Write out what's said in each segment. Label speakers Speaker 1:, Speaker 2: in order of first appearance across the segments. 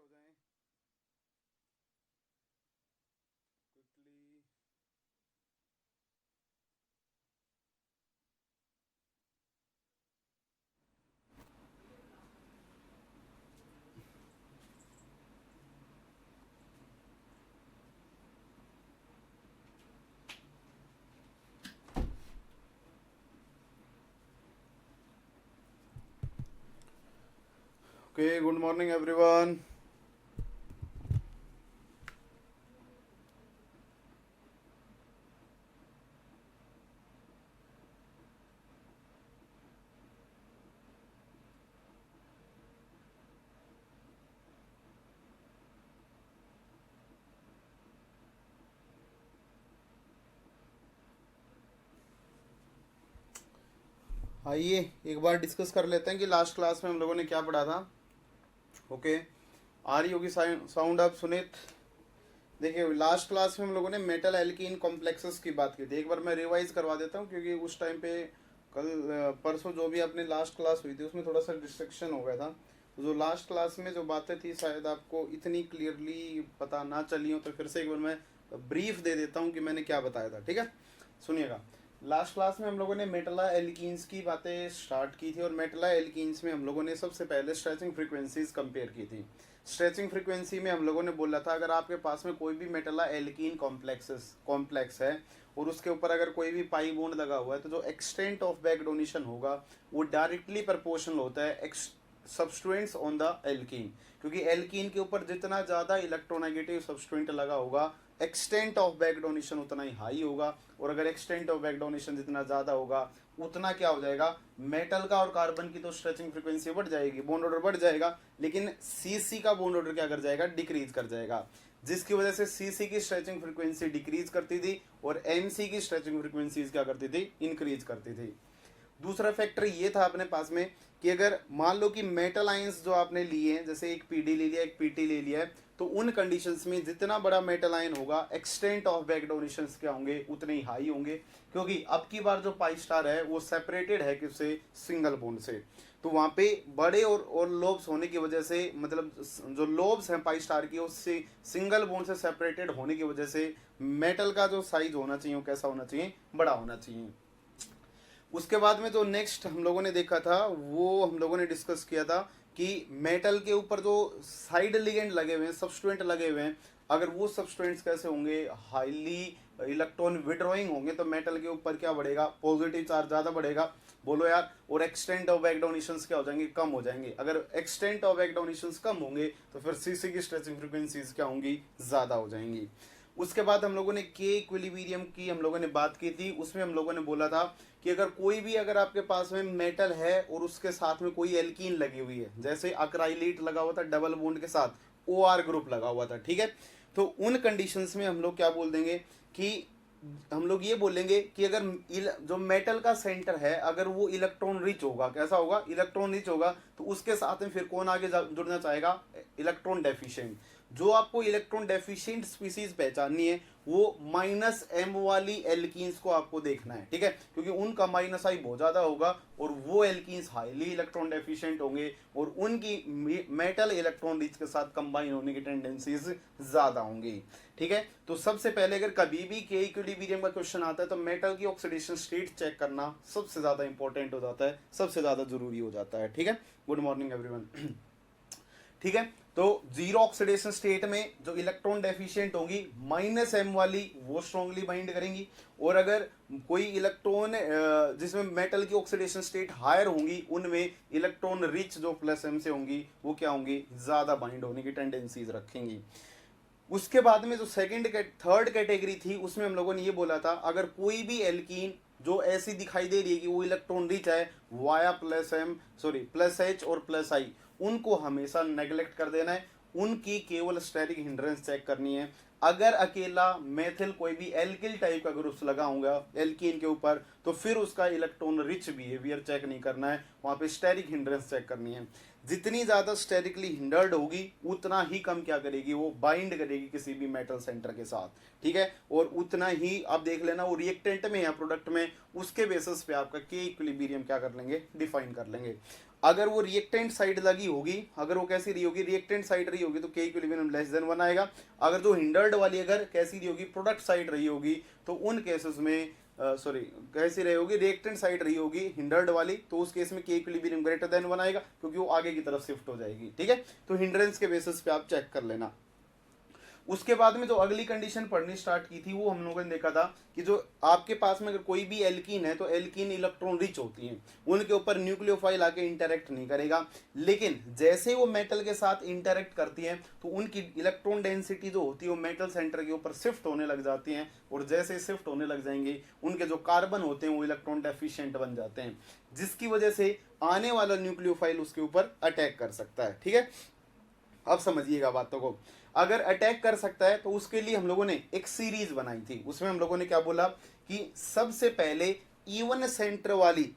Speaker 1: हो जाएं quickly. Okay, good morning everyone. आइए एक बार डिस्कस कर लेते हैं कि लास्ट क्लास में हम लोगों ने क्या पढ़ा था। ओके, आ रही होगी साउंड आप सुनीत? देखिए, लास्ट क्लास में हम लोगों ने मेटल एल्कीन कॉम्प्लेक्सेस की बात की थी। एक बार मैं रिवाइज करवा देता हूँ क्योंकि उस टाइम पे कल परसों जो भी अपनी लास्ट क्लास हुई थी उसमें थोड़ा सा डिस्ट्रक्शन हो गया था। तो जो लास्ट क्लास में जो बातें थी शायद आपको इतनी क्लियरली पता ना चली हो, तो फिर से एक बार मैं ब्रीफ दे देता हूँ कि मैंने क्या बताया था। ठीक है, सुनिएगा। लास्ट क्लास में हम लोगों ने मेटला एल्कीन्स की बातें स्टार्ट की थी और मेटला एल्कीन्स में हम लोगों ने सबसे पहले स्ट्रेचिंग फ्रीक्वेंसीज कंपेयर की थी। स्ट्रेचिंग फ्रीक्वेंसी में हम लोगों ने बोला था अगर आपके पास में कोई भी मेटला एल्कीन कॉम्प्लेक्स है और उसके ऊपर अगर कोई भी पाई बॉन्ड लगा हुआ है तो जो एक्सटेंट ऑफ बैक डोनेशन होगा वो डायरेक्टली प्रोपोर्शनल होता है सब्सटेंट्स ऑन द एल्कीन। क्योंकि एल्कीन के ऊपर जितना ज़्यादा इलेक्ट्रोनेगेटिव सब्सटेंट लगा होगा एक्सटेंट ऑफ बैक डोनेशन उतना ही हाई होगा, और अगर एक्सटेंट ऑफ बैक डोनेशन जितना ज़्यादा होगा उतना क्या हो जाएगा, मेटल का और कार्बन की तो स्ट्रेचिंग फ्रीक्वेंसी बढ़ जाएगी, बॉन्ड ऑर्डर बढ़ जाएगा, लेकिन सीसी का बॉन्ड ऑर्डर क्या कर जाएगा, डिक्रीज कर जाएगा, जिसकी वजह से सीसी की स्ट्रेचिंग फ्रीक्वेंसी डिक्रीज करती थी और एमसी की स्ट्रेचिंग फ्रीक्वेंसी क्या करती थी, इंक्रीज करती थी। दूसरा फैक्टर ये था अपने पास में कि अगर मान लो कि मेटल आयंस जो आपने लिए हैं, जैसे एक पीडी ले लिया एक पीटी ले लिया है, तो उन कंडीशंस में जितना बड़ा मेटल आयन होगा एक्सटेंट ऑफ बैक डोनेशंस क्या होंगे, उतने ही हाई होंगे। क्योंकि अब की बार जो पाई स्टार है वो सेपरेटेड है किससे, सिंगल बॉन्ड से। तो वहां पे बड़े और लोब्स होने की वजह से, मतलब जो लोब्स हैं पाई स्टार की उससे सिंगल बॉन्ड से सेपरेटेड होने की वजह से मेटल का जो साइज होना चाहिए वो कैसा होना चाहिए, बड़ा होना चाहिए। उसके बाद में जो नेक्स्ट हम लोगों ने देखा था वो हम लोगों ने डिस्कस किया था कि मेटल के ऊपर जो साइड लिगेंड लगे हुए हैं, सब्सटेंट लगे हुए हैं, अगर वो सब्सटेंट्स कैसे होंगे, हाईली इलेक्ट्रॉन विड्रॉइंग होंगे, तो मेटल के ऊपर क्या बढ़ेगा, पॉजिटिव चार्ज ज्यादा बढ़ेगा। बोलो यार। और एक्सटेंट ऑफ बैक डोनेशंस क्या हो जाएंगे, कम हो जाएंगे। अगर एक्सटेंट ऑफ बैक डोनेशंस कम होंगे तो फिर सीसी की स्ट्रेचिंग फ्रीक्वेंसीज क्या होंगी, ज्यादा हो जाएंगी। उसके बाद हम लोगों ने के इक्विलिब्रियम की हम लोगों ने बात की थी। उसमें हम लोगों ने बोला था कि अगर कोई भी, अगर आपके पास में मेटल है और उसके साथ में कोई एल्कीन लगी हुई है, जैसे अक्राइलेट लगा हुआ था डबल बॉन्ड के साथ ओ आर ग्रुप लगा हुआ था, ठीक है, तो उन कंडीशंस में हम लोग क्या बोल देंगे कि हम लोग ये बोलेंगे कि अगर जो मेटल का सेंटर है अगर वो इलेक्ट्रॉन रिच होगा, कैसा होगा, इलेक्ट्रॉन रिच होगा, तो उसके साथ में फिर कौन आगे जुड़ना चाहेगा, इलेक्ट्रॉन डेफिशिएंट। जो आपको इलेक्ट्रॉन डेफिशिएंट स्पीसीज पहचाननी है वो माइनस एम वाली एल्कीन्स को आपको देखना है, ठीक है, क्योंकि उनका माइनस आई बहुत ज्यादा होगा और वो एल्कीन्स हाईली इलेक्ट्रॉन डेफिशिएंट होंगे और उनकी मेटल इलेक्ट्रॉन रिच के साथ कंबाइन होने की टेंडेंसीज ज्यादा होंगी। ठीक है, तो सबसे पहले अगर कभी भी के इक्विलिब्रियम का क्वेश्चन आता है तो मेटल की ऑक्सीडेशन स्टेट चेक करना सबसे ज्यादा इंपॉर्टेंट हो जाता है, सबसे ज्यादा जरूरी हो जाता है। ठीक है, गुड मॉर्निंग एवरीवन। ठीक है, तो जीरो ऑक्सीडेशन स्टेट में जो इलेक्ट्रॉन डेफिशिएंट होंगी माइनस एम वाली वो स्ट्रांगली बाइंड करेंगी, और अगर कोई इलेक्ट्रॉन जिसमें मेटल की ऑक्सीडेशन स्टेट हायर होंगी उनमें इलेक्ट्रॉन रिच जो प्लस एम से होंगी वो क्या होंगी, ज्यादा बाइंड होने की टेंडेंसीज रखेंगी। उसके बाद में जो थर्ड कैटेगरी थी उसमें हम लोगों ने ये बोला था अगर कोई भी एल्कीन जो ऐसी दिखाई दे रही है कि वो इलेक्ट्रॉन रिच है via plus M, sorry plus H और प्लस आई, उनको हमेशा नेग्लेक्ट कर देना है, उनकी केवल स्टेरिक हिंड्रेंस चेक करनी है। अगर अकेला मेथिल कोई भी एल्किल टाइप का ग्रुप्स लगा होगा एल्कीन के ऊपर तो फिर उसका इलेक्ट्रॉन रिच बिहेवियर चेक नहीं करना है, वहां पे स्टेरिक हिंड्रेंस चेक करनी है। जितनी ज्यादा स्टेरिकली हिंडर्ड होगी उतना ही कम क्या करेगी, वो बाइंड करेगी किसी भी मेटल सेंटर के साथ, ठीक है, और उतना ही आप देख लेना वो रिएक्टेंट में या प्रोडक्ट में उसके बेसिस पे आपका के इक्विलिब्रियम क्या कर लेंगे, डिफाइन कर लेंगे। अगर वो रिएक्टेंट साइड लगी होगी, अगर वो कैसी रही होगी, रिएक्टेंट साइड रही होगी, तो के इक्विलिब्रियम लेस देन 1 आएगा। अगर जो हिंडर्ड वाली अगर कैसी रही होगी, प्रोडक्ट साइड रही होगी, तो उन केसेस में सॉरी कैसी रही होगी, रिएक्टेंट साइड रही होगी हिंडर्ड वाली, तो उस केस में के इक्विलिब्रियम ग्रेटर देन 1 आएगा, क्योंकि वो आगे की तरफ शिफ्ट हो जाएगी। ठीक है, तो हिंड्रेंस के बेसिस पे आप चेक कर लेना। उसके बाद में जो अगली कंडीशन पढ़नी स्टार्ट की थी, वो हम लोगों ने देखा था कि जो आपके पास में अगर कोई भी एल्कीन है, तो एल्कीन इलेक्ट्रॉन रिच होती हैं, उनके ऊपर न्यूक्लियोफाइल आके इंटरेक्ट नहीं करेगा। लेकिन जैसे वो मेटल के साथ इंटरेक्ट करती हैं, तो उनकी इलेक्ट्रॉन डेंसिटी जो होती है वो मेटल सेंटर के ऊपर शिफ्ट होने लग जाती हैं, और जैसे शिफ्ट होने लग जाएंगे, उनके जो कार्बन होते हैं वो इलेक्ट्रॉन डेफिशिएंट बन जाते हैं, जिसकी वजह से आने वाला न्यूक्लियोफाइल उसके ऊपर अटैक कर सकता है। ठीक है, अब समझिएगा बातों को। अगर अटैक कर सकता है, तो उसके लिए हम लोगों ने एक सीरीज बनाई थी। उसमें हम लोगों ने क्या बोला कि सबसे पहले इवन सेंटर वाली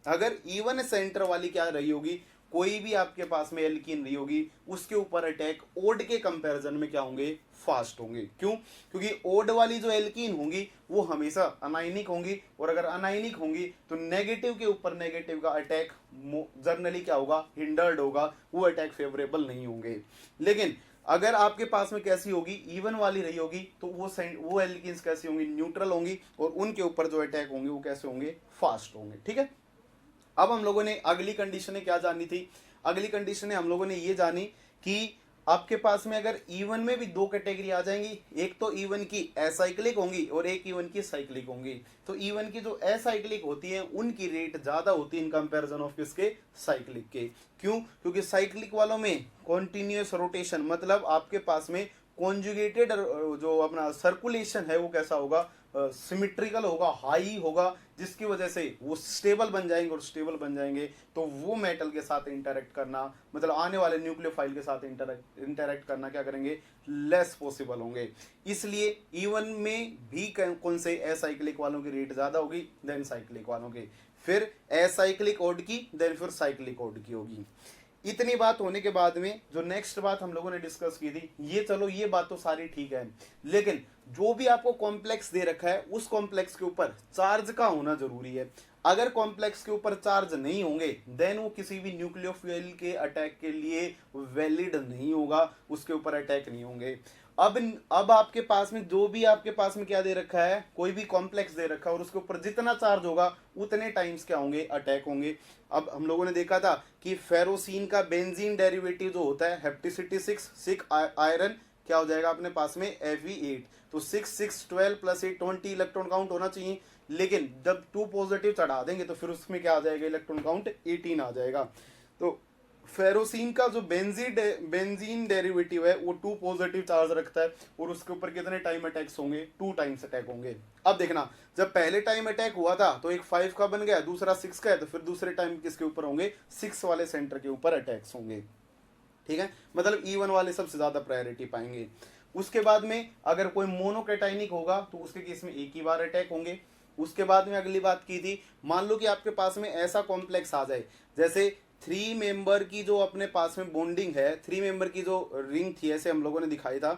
Speaker 1: अगर इवन सेंटर वाली क्या रही होगी, कोई भी आपके पास में एल्कीन रही होगी, उसके ऊपर अटैक ओड के कंपैरिजन में क्या होंगे, फास्ट होंगे। क्यों? क्योंकि ओड वाली जो एल्कीन होंगी वो हमेशा अनाइनिक होंगी, और अगर अनाइनिक होंगी तो नेगेटिव के ऊपर नेगेटिव का अटैक जनरली क्या होगा, हिंडर्ड होगा, वो अटैक फेवरेबल नहीं होंगे। लेकिन अगर आपके पास में कैसी होगी, इवन वाली रही होगी, तो वो एल्कीन्स कैसी होंगी, न्यूट्रल होंगी, और उनके ऊपर जो अटैक होंगे वो कैसे होंगे, फास्ट होंगे। ठीक है, अब हम लोगों ने अगली कंडीशनें क्या जानी थी, अगली कंडीशनें हम लोगों ने ये जानी कि आपके पास में अगर इवन में भी दो कैटेगरी आ जाएंगी, एक तो इवन की एसाइक्लिक होंगी और एक इवन की साइक्लिक होंगी। तो इवन की जो एसाइक्लिक होती है उनकी रेट ज्यादा होती है इन कंपैरिजन ऑफ किसके, साइक्लिक के। क्यों? क्योंकि साइक्लिक वालों में कॉन्टिन्यूअस रोटेशन, मतलब आपके पास में कॉन्जुगेटेड जो अपना सर्कुलेशन है वो कैसा होगा, सिमेट्रिकल होगा, हाई होगा, जिसकी वजह से वो स्टेबल बन जाएंगे, और स्टेबल बन जाएंगे तो वो मेटल के साथ इंटरेक्ट करना, मतलब आने वाले न्यूक्लियोफाइल के साथ इंटरेक्ट करना क्या करेंगे, लेस पॉसिबल होंगे। इसलिए इवन में भी कौन से एसाइक्लिक वालों की रेट ज्यादा होगी देन साइक्लिक वालों की, फिर एसाइक्लिक ओड की, देन फिर साइक्लिक ओड की होगी। इतनी बात होने के बाद में जो नेक्स्ट बात हम लोगों ने डिस्कस की थी, ये चलो ये बात तो सारी ठीक है, लेकिन जो भी आपको कॉम्प्लेक्स दे रखा है उस कॉम्प्लेक्स के ऊपर चार्ज का होना जरूरी है। अगर कॉम्प्लेक्स के ऊपर चार्ज नहीं होंगे, देन वो किसी भी न्यूक्लियोफाइल के अटैक के लिए वैलिड नहीं होगा, उसके ऊपर अटैक नहीं होंगे। अब आपके पास में जो भी आपके पास में क्या दे रखा है, कोई भी कॉम्प्लेक्स दे रखा है, और उसके ऊपर जितना चार्ज होगा उतने टाइम्स क्या होंगे, अटैक होंगे। अब हम लोगों ने देखा था कि फेरोसिन का बेंजीन डेरिवेटिव जो होता है हेप्टिसिटी 6 आयरन क्या हो जाएगा अपने पास में Fe8, तो 6 6 12 प्लस 8 20 इलेक्ट्रॉन काउंट होना चाहिए, लेकिन जब 2 पॉजिटिव चढ़ा देंगे तो फिर उसमें क्या आ जाएगा, इलेक्ट्रॉन काउंट 18 आ जाएगा। तो फेरोसिन का जो बेंजीन डेरिवेटिव है वो 2 पॉजिटिव चार्ज रखता है, और उसके ऊपर कितने टाइम अटैक्स होंगे, 2 टाइम्स अटैक होंगे। अब देखना, जब पहले टाइम अटैक हुआ था तो एक 5 का बन गया, दूसरा 6 का है, तो फिर दूसरे टाइम किसके ऊपर होंगे, 6 वाले सेंटर के ऊपर अटैक्स होंगे। ठीक है, मतलब इवन वाले सबसे ज्यादा प्रायोरिटी पाएंगे। उसके बाद में अगर कोई मोनोकैटाइनिक होगा तो उसके केस में एक ही बार अटैक होंगे। उसके बाद में अगली बात की थी, मान लो कि आपके पास में ऐसा कॉम्प्लेक्स आ जाए, जैसे 3 मेंबर की जो अपने पास में बॉन्डिंग है, 3 मेंबर की जो रिंग थी, ऐसे हम लोगों ने दिखाई था,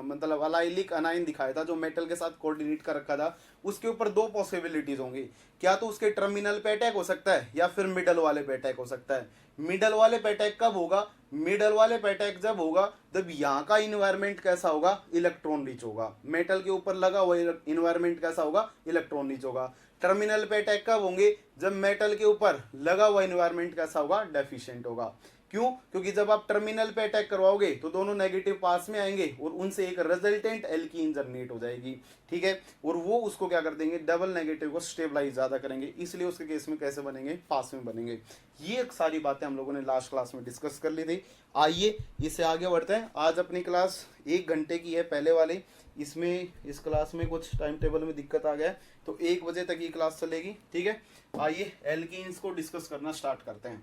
Speaker 1: मतलब अलाइलिक अनाइन दिखाया था, जो मेटल के साथ कोऑर्डिनेट कर रखा था। उसके ऊपर 2 पॉसिबिलिटीज होंगी, क्या तो उसके टर्मिनल पे अटैक हो सकता है, या फिर मिडल वाले पे अटैक हो सकता है। मिडल वाले पे अटैक कब होगा, मिडल वाले पे अटैक जब होगा जब यहाँ का इन्वायरमेंट कैसा होगा, इलेक्ट्रॉन रिच होगा। मेटल के ऊपर लगा हुआ इन्वायरमेंट कैसा होगा, इलेक्ट्रॉन रिच होगा। टर्मिनल पे अटैक कब होंगे, जब मेटल के ऊपर लगा हुआ इन्वायरमेंट कैसा होगा, डेफिशिएंट होगा। क्यों? क्योंकि जब आप टर्मिनल पे अटैक करवाओगे तो दोनों नेगेटिव पास में आएंगे, और उनसे एक रिजल्टेंट एल्कीन जनरेट हो जाएगी। ठीक है, और वो उसको क्या कर देंगे, डबल नेगेटिव को स्टेबलाइज ज्यादा करेंगे, इसलिए उसके केस में कैसे बनेंगे, पास में बनेंगे। ये सारी बातें हम लोगों ने लास्ट क्लास में डिस्कस कर ली थी। आइए इससे आगे बढ़ते हैं। आज अपनी क्लास 1 घंटे की है, पहले वाली, इसमें इस क्लास में कुछ टाइम टेबल में दिक्कत आ गया है, तो 1 बजे तक ये क्लास चलेगी। ठीक है, आइए एल्कीन्स को डिस्कस करना स्टार्ट करते हैं।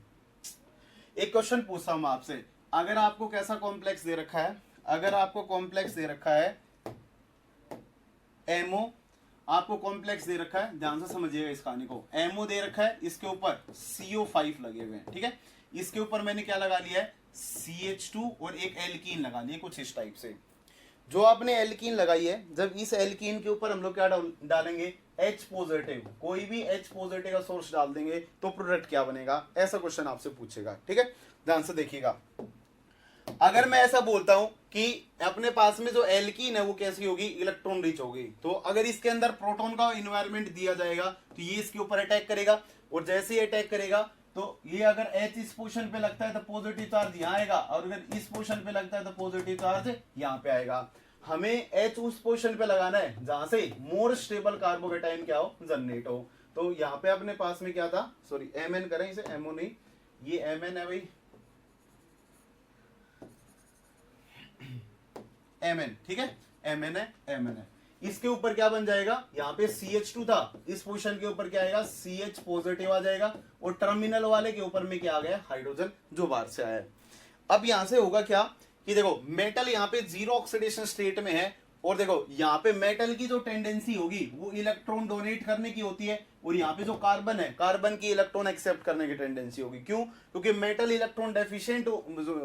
Speaker 1: एक क्वेश्चन पूछता हूं आपसे, अगर आपको कैसा कॉम्प्लेक्स दे रखा है, अगर आपको कॉम्प्लेक्स दे रखा है एमओ, आपको कॉम्प्लेक्स दे रखा है, ध्यान से समझिएगा इस कहानी को, एमओ दे रखा है, इसके ऊपर CO5 लगे हुए हैं। ठीक है, इसके ऊपर मैंने क्या लगा लिया है, CH2 और एक एल्कीन लगा लिया, कुछ इस टाइप से। जो आपने एल्कीन लगाई है, जब इस एल्कीन के ऊपर हम लोग क्या डालेंगे, H पॉजिटिव, कोई भी H पॉजिटिव का सोर्स डाल देंगे तो प्रोडक्ट क्या बनेगा, ऐसा क्वेश्चन आपसे पूछेगा। ठीक है, ध्यान से देखिएगा। अगर मैं ऐसा बोलता हूं कि अपने पास में जो एल्कीन है वो कैसी होगी, इलेक्ट्रॉन रिच होगी, तो अगर इसके अंदर प्रोटॉन का इन्वायरमेंट दिया जाएगा तो ये इसके ऊपर अटैक करेगा, और जैसे ही अटैक करेगा तो ये अगर H इस पोजीशन पे लगता है तो पॉजिटिव चार्ज यहाँ आएगा, और अगर इस पोजीशन पे लगता है तो पॉजिटिव चार्ज यहाँ पे आएगा। हमें H उस पोजीशन पे लगाना है जहां से मोर स्टेबल कार्बोकेटाइन क्या हो, जनरेट हो। तो यहाँ पे अपने पास में क्या था, सॉरी Mn करें इसे, MO नहीं, ये Mn है भाई, Mn, ठीक है, Mn है। इसके ऊपर क्या बन जाएगा, यहाँ पे CH2 था, इस पोजीशन के ऊपर क्या आएगा, CH पॉजिटिव आ जाएगा, और टर्मिनल वाले के ऊपर में क्या आ गया, हाइड्रोजन जो बाहर से आया है। अब यहां से होगा क्या कि देखो मेटल यहाँ पे जीरो ऑक्सीडेशन स्टेट में है, और देखो यहाँ पे मेटल की जो टेंडेंसी होगी वो इलेक्ट्रॉन डोनेट करने की होती है, और यहाँ पे जो कार्बन है, कार्बन की इलेक्ट्रॉन एक्सेप्ट करने की टेंडेंसी होगी। क्यों, क्योंकि metal electron deficient,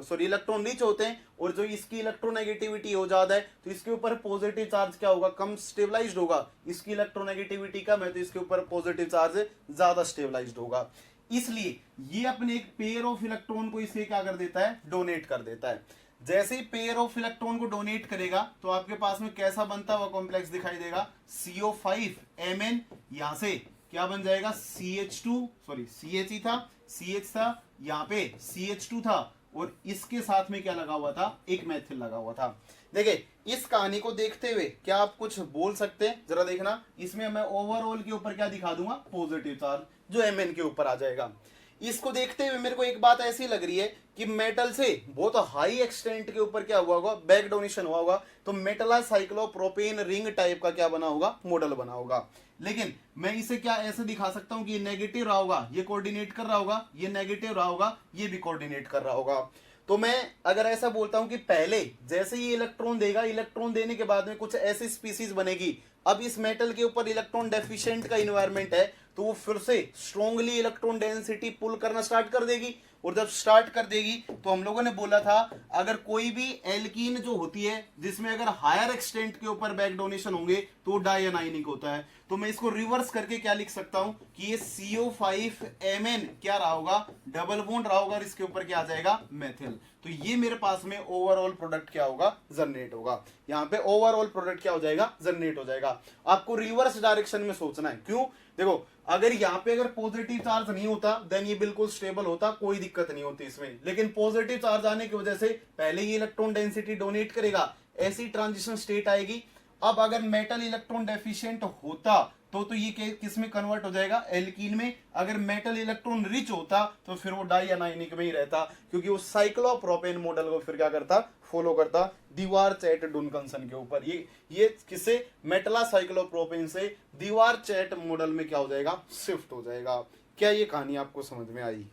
Speaker 1: sorry electron rich होते हैं, और जो इसकी इलेक्ट्रोनेगेटिविटी हो ज्यादा है तो इसके ऊपर पॉजिटिव चार्ज क्या होगा, कम स्टेबलाइज्ड होगा। इसकी इलेक्ट्रोनेगेटिविटी कम है तो इसके ऊपर पॉजिटिव चार्ज ज्यादा स्टेबलाइज्ड होगा। इसलिए ये अपने एक पेयर ऑफ इलेक्ट्रॉन को इसे क्या कर देता है, डोनेट कर देता है। जैसे ही पेयर ऑफ इलेक्ट्रॉन को डोनेट करेगा तो आपके पास में कैसा बनता हुआ कॉम्प्लेक्स दिखाई देगा, CO5Mn, यहां से क्या बन जाएगा, CH2, सॉरी CH ही था, CH था, यहाँ पे CH2 था, और इसके साथ में क्या लगा हुआ था, एक मैथिल लगा हुआ था। देखिए इस कहानी को देखते हुए क्या आप कुछ बोल सकते हैं, जरा देखना। इसमें मैं ओवरऑल के ऊपर क्या दिखा दूंगा, पॉजिटिव चार्ज जो Mn के ऊपर आ जाएगा। इसको देखते हुए मेरे को एक बात ऐसी लग रही है कि मेटल से बहुत हाई एक्सटेंट के ऊपर क्या हुआ होगा, बैक डोनेशन हुआ होगा, तो मेटल साइक्लोप्रोपेन रिंग टाइप का क्या बना होगा, मॉडल बना होगा। लेकिन मैं इसे क्या ऐसे दिखा सकता हूं कि ये नेगेटिव रहा होगा, ये कोऑर्डिनेट कर रहा होगा, ये नेगेटिव रहा होगा, ये भी कोऑर्डिनेट कर रहा होगा। तो मैं अगर ऐसा बोलता हूं कि पहले जैसे ये इलेक्ट्रॉन देगा, इलेक्ट्रॉन देने के बाद में कुछ ऐसी स्पीसीज बनेगी, अब इस मेटल के ऊपर इलेक्ट्रॉन डेफिशिएंट का इन्वायरमेंट है, तो वो फिर से स्ट्रॉन्गली इलेक्ट्रॉन डेंसिटी पुल करना स्टार्ट कर देगी, और जब स्टार्ट कर देगी तो हम लोगों ने बोला था अगर कोई भी एल्कीन जो होती है जिसमें अगर हायर एक्सटेंट के ऊपर बैक डोनेशन होंगे तो डायनाइनिक होता है। तो मैं इसको रिवर्स करके क्या लिख सकता हूं कि ये CO5Mn क्या रहा होगा, डबल बॉन्ड रहा होगा, और इसके ऊपर क्या आ जाएगा, मेथिल। तो ये मेरे पास में ओवरऑल प्रोडक्ट क्या होगा, जनरेट होगा। यहाँ पे ओवरऑल प्रोडक्ट क्या हो जाएगा, जनरेट हो जाएगा। आपको रिवर्स डायरेक्शन में सोचना है। क्यों, देखो अगर यहाँ पे अगर पॉजिटिव चार्ज नहीं होता देन ये बिल्कुल स्टेबल होता, कोई दिक्कत नहीं होती इसमें, लेकिन पॉजिटिव चार्ज आने की वजह से पहले ये इलेक्ट्रॉन डेंसिटी डोनेट करेगा, ऐसी ट्रांजिशन स्टेट आएगी। अब अगर मेटल इलेक्ट्रॉन डेफिशिएंट होता तो ये किस में कन्वर्ट हो जाएगा, एल्कीन में। अगर मेटल इलेक्ट्रॉन रिच होता तो फिर वो डायनाइनिक में ही रहता, क्योंकि वो साइक्लोप्रोपेन मॉडल को फिर क्या करता, फॉलो करता दीवार चैट डुनकंसन के ऊपर। ये किससे, मेटला साइक्लोप्रोपेन से दीवार चैट मॉडल में क्या हो जाएगा, शिफ्ट हो जाएगा। क्या ये कहानी आपको समझ में आई,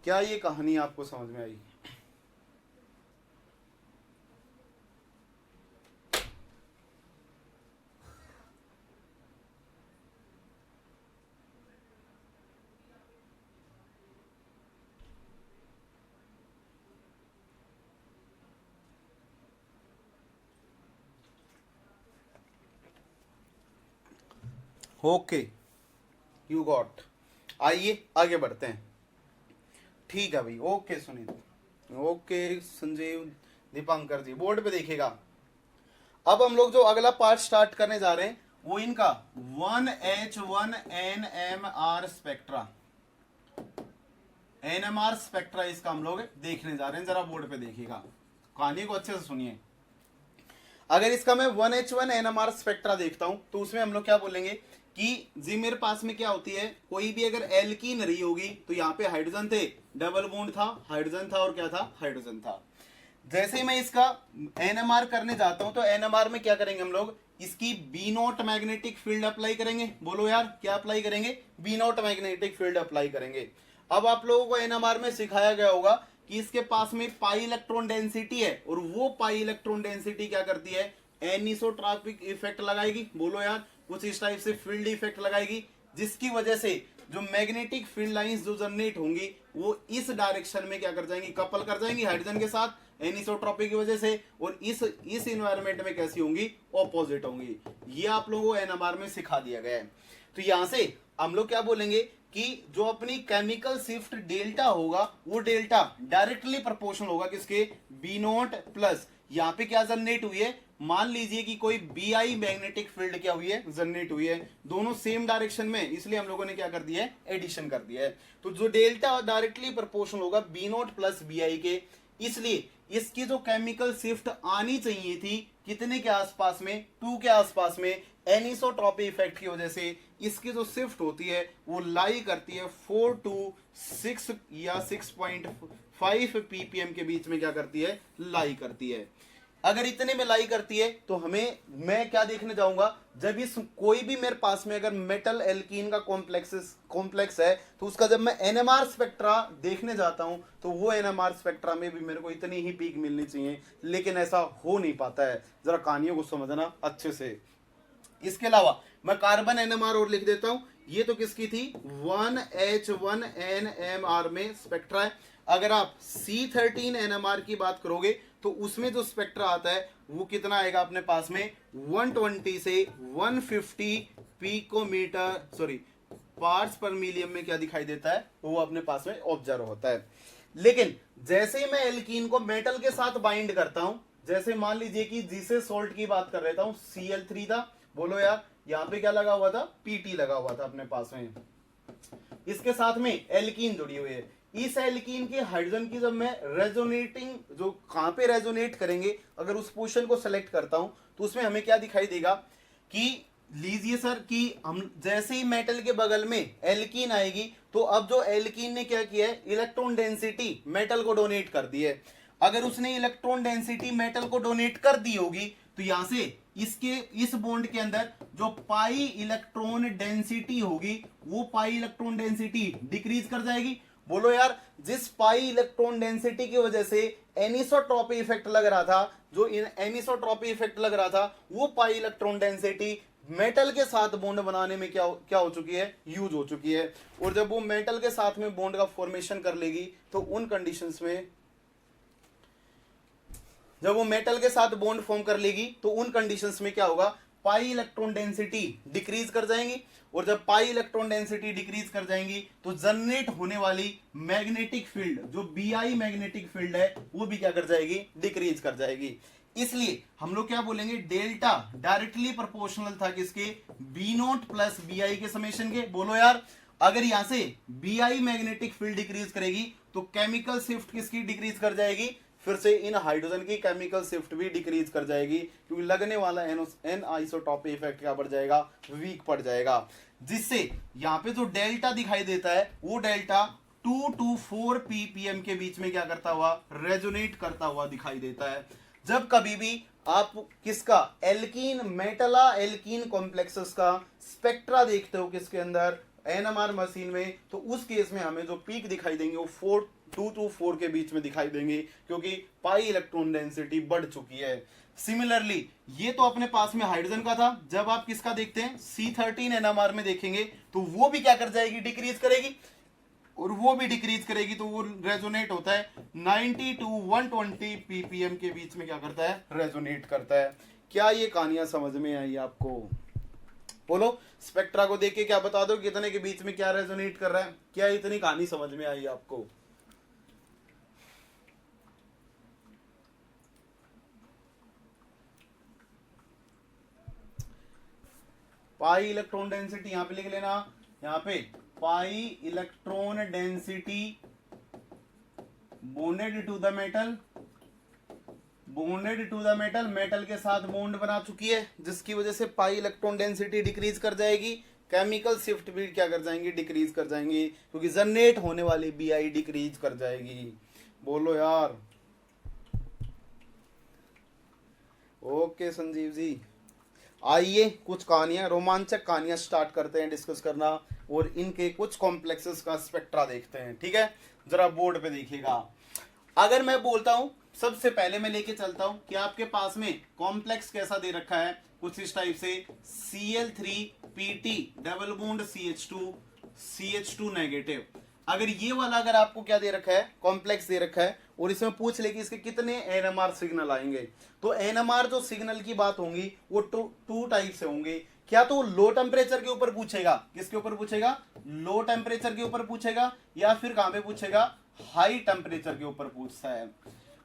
Speaker 1: क्या ये कहानी आपको समझ में आई? Okay, you got. आइए आगे बढ़ते हैं। ठीक है भाई, ओके सुनील, ओके संजीव, दीपांकर जी बोर्ड पे देखिएगा। अब हम लोग जो अगला पार्ट स्टार्ट करने जा रहे हैं वो इनका 1H1NMR स्पेक्ट्रा, NMR स्पेक्ट्रा इसका हम लोग देखने जा रहे हैं। जरा बोर्ड पे देखिएगा, कहानी को अच्छे से सुनिए। अगर इसका मैं 1H1NMR स्पेक्ट्रा देखता हूं तो उसमें हम लोग क्या बोलेंगे कि जी मेरे पास में क्या होती है, कोई भी अगर एल्कीन रही होगी तो यहाँ पे हाइड्रोजन थे, डबल बॉन्ड था, हाइड्रोजन था, और क्या था, हाइड्रोजन था। जैसे ही मैं इसका NMR करने जाता हूं तो NMR में क्या करेंगे हम लोग, इसकी B0 मैग्नेटिक फील्ड अप्लाई करेंगे। बोलो यार क्या अप्लाई करेंगे, B0 मैग्नेटिक फील्ड अप्लाई करेंगे। अब आप लोगों को NMR में सिखाया गया होगा कि इसके पास में पाई इलेक्ट्रॉन डेंसिटी है, और वो पाई इलेक्ट्रॉन डेंसिटी क्या करती है, एनिसोट्रॉपिक इफेक्ट लगाएगी। बोलो यार, कुछ इस टाइप से फील्ड इफेक्ट लगाएगी, जिसकी वजह से जो मैग्नेटिक फील्ड लाइंस जो जनरेट होंगी वो इस डायरेक्शन में क्या कर जाएंगी, कपल कर जाएंगी हाइड्रोजन के साथ। एनिसोट्रॉपी की वजह से, और इस इन्वायरमेंट में कैसी होंगी, ऑपोजिट होंगी। ये आप लोगों को एनएमआर में सिखा दिया गया है। तो यहां से हम लोग क्या बोलेंगे कि जो अपनी केमिकल शिफ्ट डेल्टा होगा वो डेल्टा डायरेक्टली प्रोपोर्शनल होगा किसके, बी नॉट प्लस, यहाँ पे क्या जनरेट हुई है, मान लीजिए कि कोई बी आई मैग्नेटिक फील्ड क्या हुई है, जनरेट हुई है, दोनों सेम डायरेक्शन में, इसलिए हम लोगों ने क्या कर दिया है, एडिशन कर दिया है। तो जो डेल्टा डायरेक्टली प्रोपोर्शनल होगा B naught plus B I K, इसलिए इसकी जो केमिकल शिफ्ट आनी चाहिए थी कितने के आसपास में, 2 के आसपास में, एनिसोट्रॉपी इफेक्ट की वजह से इसकी जो शिफ्ट होती है वो लाई करती है 4 to 6 या 6.5 ppm के बीच में क्या करती है, लाई करती है। अगर इतने में लाई करती है तो मैं क्या देखने जाऊंगा, जब इस कोई भी मेरे पास में अगर मेटल एल्कीन का कॉम्प्लेक्स है तो उसका जब मैं एनएमआर स्पेक्ट्रा देखने जाता हूं तो वो एनएमआर स्पेक्ट्रा में भी मेरे को इतनी ही पीक मिलनी चाहिए, लेकिन ऐसा हो नहीं पाता है। जरा कहानियों को समझना अच्छे से। इसके अलावा मैं कार्बन एनएमआर और लिख देता हूं, ये तो किसकी थी, 1H1 NMR में स्पेक्ट्रा है। अगर आप C13 NMR की बात करोगे तो उसमें जो स्पेक्ट्रा आता है वो कितना आएगा अपने पास में, 120 से 150 पार्ट्स पर मिलियन में क्या दिखाई देता है, वो अपने पास में ऑब्जर्व होता है। लेकिन जैसे ही मैं एल्कीन को मेटल के साथ बाइंड करता हूं, जैसे मान लीजिए कि जिसे सोल्ट की बात कर लेता हूं, Cl3 था, बोलो यार, यहां पे क्या लगा हुआ था, Pt लगा हुआ था अपने पास में, इसके साथ में एल्कीन जुड़ी हुई है। इस एल्कीन के हाइड्रोजन की जब मैं रेजोनेटिंग, जो कहां पे रेजोनेट करेंगे, अगर उस पोजीशन को सेलेक्ट करता हूं तो उसमें हमें क्या दिखाई देगा कि लीजिए सर कि हम जैसे ही मेटल के बगल में एल्कीन आएगी तो अब जो एल्कीन ने क्या किया है, इलेक्ट्रॉन डेंसिटी मेटल को डोनेट कर दी है। अगर उसने इलेक्ट्रॉन डेंसिटी मेटल को डोनेट कर दी होगी तो यहां से इस बॉन्ड के अंदर जो पाई इलेक्ट्रॉन डेंसिटी होगी वो पाई इलेक्ट्रॉन डेंसिटी डिक्रीज कर जाएगी। बोलो यार, जिस पाई इलेक्ट्रॉन डेंसिटी की वजह से एनिसोट्रॉपी इफेक्ट लग रहा था, जो एनिसोट्रॉपी इफेक्ट लग रहा था, वो पाई इलेक्ट्रॉन डेंसिटी मेटल के साथ बॉन्ड बनाने में क्या हो चुकी है, यूज हो चुकी है। और जब वो मेटल के साथ में बॉन्ड का फॉर्मेशन कर लेगी तो उन कंडीशंस में, जब वो मेटल के साथ बॉन्ड फॉर्म कर लेगी तो उन कंडीशंस में क्या होगा, पाई इलेक्ट्रॉन डेंसिटी डिक्रीज कर जाएंगी। और जब पाई इलेक्ट्रॉन डेंसिटी डिक्रीज कर जाएंगी तो जनरेट होने वाली मैग्नेटिक फील्ड, जो बीआई मैग्नेटिक फील्ड है, वो भी क्या कर जाएगी, डिक्रीज कर जाएगी। इसलिए हम लोग क्या बोलेंगे, डेल्टा डायरेक्टली प्रोपोर्शनल था किसके, B naught plus B I K summation के। बोलो यार, अगर यहां से B I magnetic field decrease करेगी तो केमिकल शिफ्ट किसकी डिक्रीज कर जाएगी, फिर से इन हाइड्रोजन की केमिकल शिफ्ट भी डिक्रीज कर जाएगी, क्योंकि लगने वाला एन आइसोटॉपी इफेक्ट क्या बढ़ जाएगा, वीक पड़ जाएगा। जिससे यहाँ पे जो डेल्टा दिखाई देता है वो डेल्टा 2 to 4 ppm के बीच में क्या करता हुआ, रेजोनेट करता हुआ दिखाई देता है। जब कभी भी आप किसका, एल्कीन, मेटला एल्कीन कॉम्प्लेक्सेस का स्पेक्ट्रा देखते हो किसके अंदर, एनएमआर मशीन में, तो उस केस में हमें जो पीक दिखाई देंगे वो 2 to 4 के बीच में दिखाई देंगे, क्योंकि पाई इलेक्ट्रॉन डेंसिटी बढ़ चुकी है। सिमिलरली ये तो अपने पास में हाइड्रोजन का था, जब आप किसका देखते हैं, C13 NMR में देखेंगे तो वो भी क्या कर जाएगी, डिक्रीज करेगी, और वो भी डिक्रीज करेगी तो वो रेजोनेट होता है 90 to 120 ppm के बीच में, क्या करता है, रेजोनेट करता है। क्या ये कहानियां समझ में आई आपको? बोलो, स्पेक्ट्रा को देख के क्या बता दो कितने के बीच में क्या रेजोनेट कर रहा है, क्या इतनी कहानी समझ में आई आपको? पाई इलेक्ट्रॉन डेंसिटी यहां पे लिख लेना, यहां पे pi electron density bonded to the metal, metal के साथ बॉन्ड बना चुकी है, जिसकी वजह से पाई इलेक्ट्रॉन डेंसिटी डिक्रीज कर जाएगी, केमिकल शिफ्ट भी क्या कर जाएंगी, डिक्रीज कर जाएंगी, क्योंकि जनरेट होने वाली बीआई डिक्रीज कर जाएगी। बोलो यार। ओके संजीव जी, आइए कुछ कहानियां, रोमांचक कहानियां स्टार्ट करते हैं डिस्कस करना, और इनके कुछ कॉम्प्लेक्सेस का स्पेक्ट्रा देखते हैं। ठीक है, जरा बोर्ड पे देखिएगा। अगर मैं बोलता हूं, सबसे पहले मैं लेके चलता हूं कि आपके पास में कॉम्प्लेक्स कैसा दे रखा है, कुछ इस टाइप से, Cl3 Pt double bond CH2 negative. अगर ये वाला अगर आपको क्या दे रखा है, कॉम्प्लेक्स दे रखा है, और इसमें पूछ ले कि इसके कितने एनएमआर सिग्नल आएंगे, तो एनएमआर जो सिग्नल की बात होंगी वो टू टाइप से होंगे। क्या तो लो टेम्परेचर के ऊपर पूछेगा, किसके ऊपर पूछेगा, लो टेम्परेचर के ऊपर पूछेगा, या फिर कहां पे पूछेगा, हाई टेम्परेचर के ऊपर पूछता है।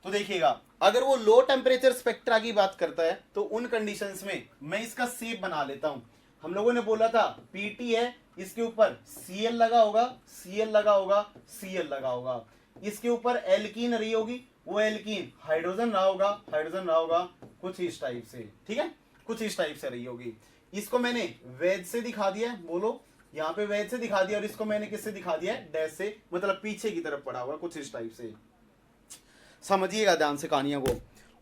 Speaker 1: तो देखिएगा अगर वो लो टेम्परेचर स्पेक्ट्रा की बात करता है तो उन कंडीशंस में मैं इसका शेप बना लेता हूं। हम लोगों ने बोला था पीटी है, इसके ऊपर सीएल लगा होगा, सीएल लगा होगा, सीएल लगा होगा, इसके ऊपर एल्कीन रही होगी, वो एल्कीन हाइड्रोजन रहा होगा, हाइड्रोजन रहा होगा, कुछ इस टाइप से, ठीक है, कुछ इस टाइप से रही होगी। इसको मैंने वेज से दिखा दिया है, बोलो यहाँ पे वेज से दिखा दिया, और इसको मैंने किससे दिखा दिया है, डैश से, मतलब पीछे की तरफ पड़ा हुआ, कुछ इस टाइप से। समझिएगा ध्यान से कहानियों को।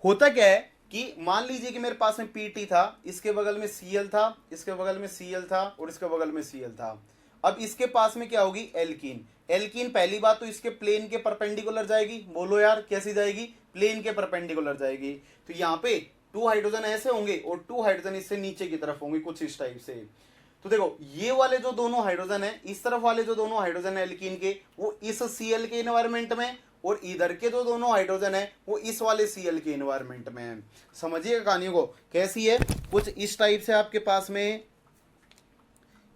Speaker 1: होता क्या है कि मान लीजिए कि मेरे पास में पीटी था, इसके बगल में सीएल था, इसके बगल में सीएल था, और इसके बगल में सीएल था। अब इसके पास में क्या होगी, एल्कीन। एल्कीन पहली बात तो इसके प्लेन के परपेंडिकुलर जाएगी, बोलो यार कैसी जाएगी, प्लेन के परपेंडिकुलर जाएगी। तो यहाँ पे 2 हाइड्रोजन ऐसे होंगे और 2 हाइड्रोजन इससे नीचे की तरफ होंगे, कुछ इस टाइप से। तो देखो ये वाले जो दोनों हाइड्रोजन है, इस तरफ वाले जो दोनों हाइड्रोजन है एल्कीन के, वो इस सीएल के एनवायरमेंट में, और इधर के जो दोनों हाइड्रोजन है वो इस वाले सीएल के एनवायरमेंट में है। समझिएगा कहानियों को कैसी है, कुछ इस टाइप से आपके पास में,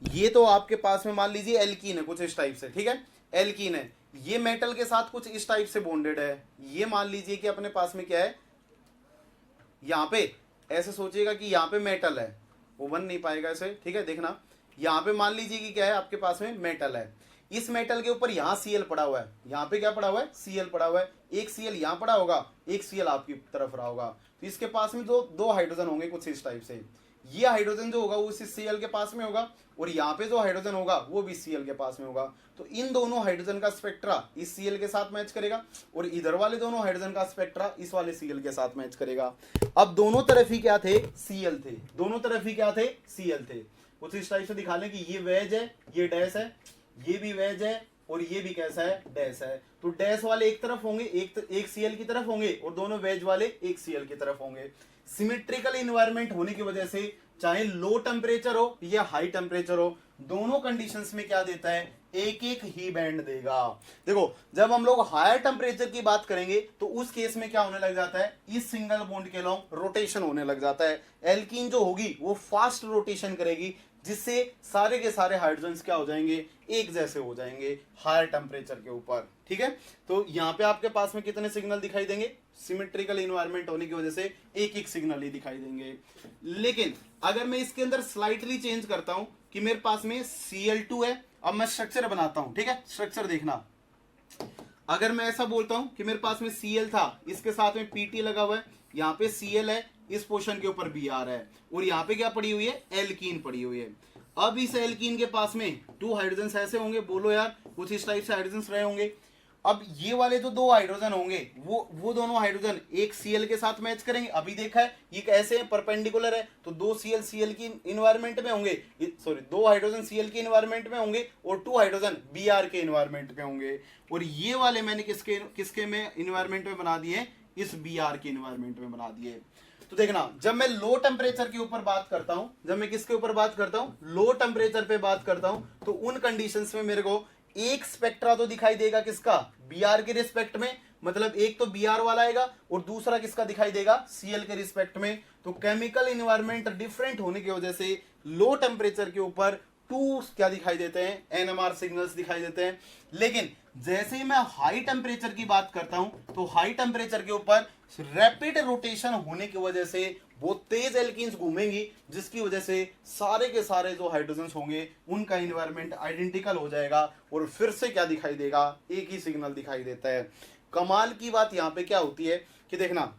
Speaker 1: ये तो आपके पास में मान लीजिए एल्कीन है, कुछ इस टाइप से, ठीक है, एल्कीन है, ये मेटल के साथ कुछ इस टाइप से बॉन्डेड है। ये मान लीजिए कि अपने पास में क्या है, यहाँ पे ऐसे सोचिएगा कि यहाँ पे मेटल है, वो बन नहीं पाएगा ऐसे, ठीक है, देखना यहाँ पे मान लीजिए कि क्या है, आपके पास में मेटल है, इस मेटल के ऊपर यहाँ सीएल पड़ा हुआ है, यहाँ पे क्या पड़ा हुआ है, सीएल पड़ा हुआ है, एक सीएल यहाँ पड़ा होगा, एक सीएल आपकी तरफ रहा होगा, तो इसके पास में जो 2 हाइड्रोजन होंगे कुछ इस टाइप से। ये हाइड्रोजन जो होगा वो इस सीएल के पास में होगा, और यहाँ पे जो हाइड्रोजन होगा वो भी सीएल के पास में होगा। तो इन दोनों हाइड्रोजन का स्पेक्ट्रा इस सीएल के साथ मैच करेगा, और इधर वाले दोनों हाइड्रोजन का स्पेक्ट्रा इस वाले सीएल के साथ मैच करेगा। अब दोनों तरफ ही क्या थे, सीएल थे, दोनों तरफ ही क्या थे, सीएल थे। कुछ इस टाइप से दिखा लें कि ये वेज है, ये डैश है, ये भी वेज है, और ये भी कैसा है, डैश है। तो डैश वाले एक तरफ होंगे, एक सीएल की तरफ होंगे, और दोनों वेज वाले एक सीएल की तरफ होंगे। सिमेट्रिकल इन्वायरमेंट होने की वजह से चाहे लो टेम्परेचर हो या हाई टेम्परेचर हो, दोनों कंडीशंस में क्या देता है, एक एक ही बैंड देगा। देखो जब हम लोग हायर टेम्परेचर की बात करेंगे तो उस केस में क्या होने लग जाता है, इस सिंगल बॉन्ड के लॉन्ग रोटेशन होने लग जाता है। एल्कीन जो होगी वो फास्ट रोटेशन करेगी, जिससे सारे के सारे हाइड्रोजन क्या हो जाएंगे, एक जैसे हो जाएंगे हायर टेम्परेचर के ऊपर, ठीक है। तो यहाँ पे आपके पास में कितने सिग्नल दिखाई देंगे, सिमेट्रिकल इन्वायरमेंट होने की वजह से एक एक सिग्नल ही दिखाई देंगे। लेकिन अगर मैं इसके अंदर स्लाइटली चेंज करता हूं कि मेरे पास में Cl2 है, अब मैं स्ट्रक्चर बनाता हूं, ठीक है, स्ट्रक्चर देखना। अगर मैं ऐसा बोलता हूं कि मेरे पास में Cl था, इसके साथ में Pt लगा हुआ है, यहाँ पे Cl है, इस पोर्शन के ऊपर Br है, और यहाँ पे क्या पड़ी हुई है, एल्कीन पड़ी हुई है। अब इस एल्कीन के पास में 2 हाइड्रोजन ऐसे होंगे, बोलो यार कुछ इस टाइप से हाइड्रोजन रहे होंगे। अब ये वाले जो 2 हाइड्रोजन होंगे वो दोनों हाइड्रोजन एक सीएल के साथ मैच करेंगे। अभी देखा है ये कैसे परपेंडिकुलर है, तो 2 सीएल की इन्वायरमेंट में होंगे, सॉरी 2 हाइड्रोजन सीएल की इन्वायरमेंट में होंगे, और 2 हाइड्रोजन बीआर के इन्वायरमेंट में होंगे। और ये वाले मैंने किसके में इन्वायरमेंट में बना दिए, इस बीआर के इन्वायरमेंट में बना दिए। तो देखना जब मैं लो टेम्परेचर के ऊपर बात करता हूं, जब मैं किसके ऊपर बात करता हूं, लो टेम्परेचर पे बात करता हूं, तो उन कंडीशंस में मेरे को एक स्पेक्ट्रा तो दिखाई देगा किसका, बीआर के रिस्पेक्ट में, मतलब एक तो बीआर वाला आएगा और दूसरा किसका दिखाई देगा, सीएल के रिस्पेक्ट में। तो केमिकल इन्वायरमेंट डिफरेंट होने की वजह से लो टेम्परेचर के ऊपर 2 क्या दिखाई देते हैं, एनएमआर सिग्नल्स दिखाई देते हैं। लेकिन जैसे ही मैं हाई टेम्परेचर की बात करता हूं, तो हाई टेम्परेचर के ऊपर रैपिड रोटेशन होने की वजह से बहुत तेज एल्कीन्स घूमेंगी, जिसकी वजह से सारे के सारे जो हाइड्रोजन्स होंगे उनका इन्वायरमेंट आइडेंटिकल हो जाएगा, और फिर से क्या दिखाई देगा, एक ही सिग्नल दिखाई देता है। कमाल की बात यहाँ पे क्या होती है कि देखना,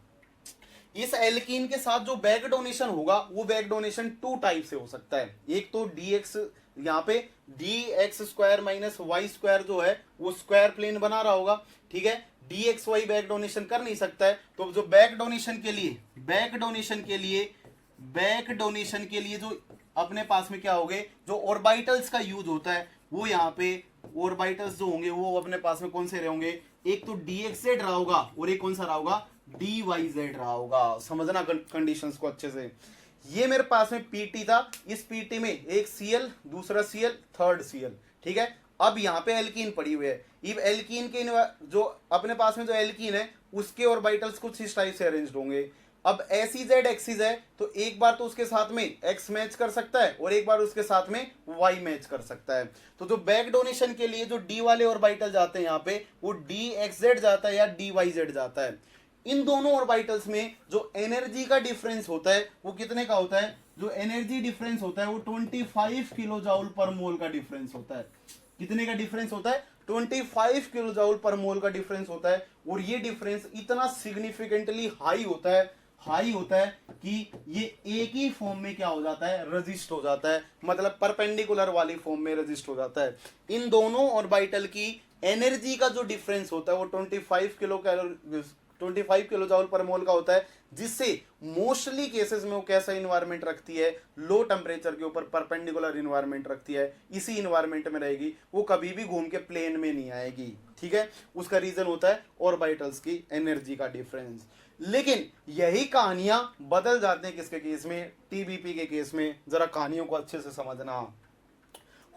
Speaker 1: इस एल्कीन के साथ जो बैक डोनेशन होगा वो बैक डोनेशन 2 टाइप से हो सकता है। एक तो dx, यहाँ पे dx² माइनस वाई स्क्वायर जो है वो स्क्वायर प्लेन बना रहा होगा, ठीक है, dxy बैक डोनेशन कर नहीं सकता है। तो जो बैक डोनेशन के लिए जो अपने पास में क्या होंगे, जो ऑर्बिटल्स का यूज होता है, वो यहाँ पे ऑर्बिटल्स जो होंगे वो अपने पास में कौन से रहे होंगे, एक तो dxz रहा होगा और एक कौन सा रहा होगा, dyz रहा होगा। समझना कंडीशंस को अच्छे से। ये मेरे पास में pt था, इस pt में एक Cl, दूसरा Cl, थर्ड Cl, ठीक है। अब यहाँ पे एल्कीन पड़ी हुई है, इब एल्कीन के जो अपने पास में जो एल्कीन है उसके ऑर्बिटल्स कुछ इस टाइप से अरेंज होंगे। अब एसीजेड एक्सिस है तो एक बार तो उसके साथ में एक्स मैच कर सकता है और एक बार उसके साथ में वाई मैच कर सकता है। तो जो बैक डोनेशन के लिए जो डी वाले ऑर्बिटल जाते हैं यहाँ पे वो डी एक्स जाता है या डी वाई जेड जाता है। इन दोनों ऑर्बिटल्स में जो एनर्जी का डिफरेंस होता है वो कितने का होता है, जो एनर्जी डिफरेंस होता है वो 25 किलो जाउल पर मोल का डिफरेंस होता है। कितने का डिफरेंस होता है, 25 किलो जाउल पर मोल का डिफरेंस होता है। और ये डिफरेंस इतना सिग्निफिकेंटली हाई होता है कि ये एक ही फॉर्म में क्या हो जाता है, रेजिस्ट हो जाता है, मतलब परपेंडिकुलर वाली फॉर्म में रेजिस्ट हो जाता है। इन दोनों ऑर्बिटल की एनर्जी का जो डिफरेंस होता है वो 25 किलो जाउल पर मोल का होता है, जिससे मोस्टली केसेस में वो कैसा इन्वायरमेंट रखती है, लो टेम्परेचर के ऊपर परपेंडिकुलर इन्वायरमेंट रखती है। इसी इन्वायरमेंट में रहेगी, वो कभी भी घूम के प्लेन में नहीं आएगी। ठीक है, उसका रीजन होता है ऑर्बिटल्स की एनर्जी का डिफरेंस। लेकिन यही कहानियां बदल जाते हैं किसके केस में, टीबीपी के केस में। जरा कहानियों को अच्छे से समझना।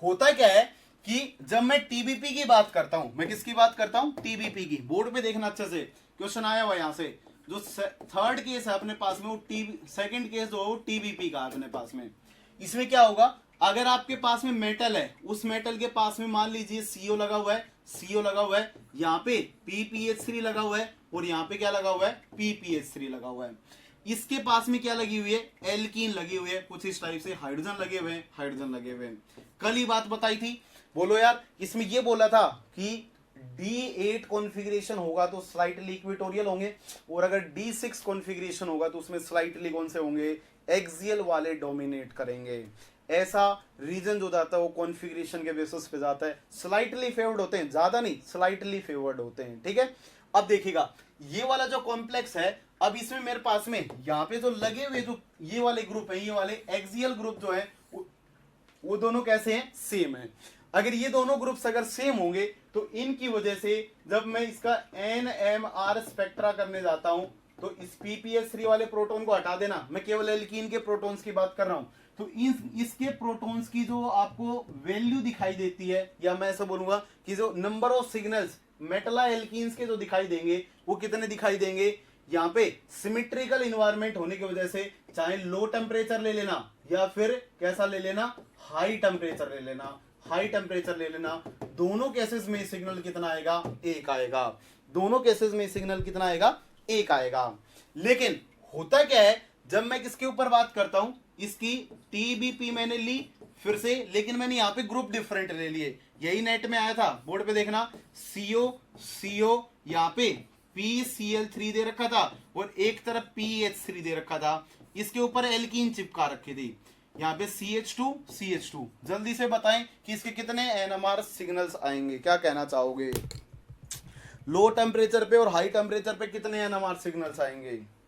Speaker 1: होता क्या है कि जब मैं टीबीपी की बात करता हूं, मैं किसकी बात करता हूं, टीबीपी की। बोर्ड पे देखना अच्छे से, क्वेश्चन आया हुआ यहां से। जो थर्ड केस है अपने पास में वो सेकंड केस जो है वो टीबीपी का अपने पास में। इसमें क्या होगा, अगर आपके पास में मेटल है, उस मेटल के पास में मान लीजिए सीओ लगा हुआ है, यहाँ पे PPH3 लगा हुआ है और यहाँ पे क्या लगा हुआ है, PPH3 लगा हुआ है। इसके पास में क्या लगी हुई है, एल्कीन लगी हुई है, कुछ इस टाइप से हाइड्रोजन लगे हुए हैं। कल ही बात बताई थी, बोलो यार, इसमें ये बोला था कि D8 कॉन्फ़िगरेशन होगा तो स्लाइटली इक्वेटोरियल होंगे, और अगर D6 कॉन्फ़िगरेशन होगा तो उसमें स्लाइटली कौन से होंगे, एक्सियल वाले डोमिनेट करेंगे। ऐसा रीजन जो जाता है वो कॉन्फ़िगरेशन के बेसिस पे जाता है, स्लाइटली फेवर्ड होते हैं, ज्यादा नहीं, स्लाइटली फेवर्ड होते हैं। ठीक है, अब देखिएगा ये वाला जो कॉम्प्लेक्स है, अब इसमें मेरे पास में यहाँ पे जो लगे हुए जो ये वाले ग्रुप है, ये वाले एक्सियल ग्रुप जो है वो दोनों कैसे हैं, सेम है। अगर ये दोनों ग्रुप्स अगर सेम होंगे तो इनकी वजह से जब मैं इसका NMR स्पेक्ट्रा करने जाता हूं तो इस PPH3 वाले प्रोटॉन को हटा देना, मैं केवल एल्कीन के प्रोटॉन्स की बात कर रहा हूं। तो इसके प्रोटॉन्स की जो आपको वैल्यू दिखाई देती है, या मैं ऐसा बोलूंगा कि जो नंबर ऑफ सिग्नल्स मेटला एल्कीन्स के जो दिखाई देंगे वो कितने दिखाई देंगे, यहाँ पे सिमेट्रिकल इन्वायरमेंट होने की वजह से, चाहे लो टेम्परेचर ले लेना या फिर कैसा ले लेना, हाई टेम्परेचर ले लेना, दोनों केसेस में सिग्नल कितना आएगा, एक आएगा। दोनों केसेस में सिग्नल कितना आएगा, एक आएगा। लेकिन होता क्या है, जब मैं किसके ऊपर बात करता हूं, इसकी टीबीपी मैंने ली फिर से, लेकिन मैंने यहां पे ग्रुप डिफरेंट ले लिए। यही नेट में आया था, बोर्ड पे देखना, CO यहाँ पे PCl3 दे रखा था और एक तरफ PH3 दे रखा था, इसके ऊपर एल्कीन चिपका रखी थी, यहाँ पे CH2। जल्दी से बताएं कि इसके कितने NMR सिग्नल्स आएंगे, क्या कहना चाहोगे, लो टेम्परेचर पे और हाई टेम्परेचर पे कितने NMR सिग्नल्स आएंगे।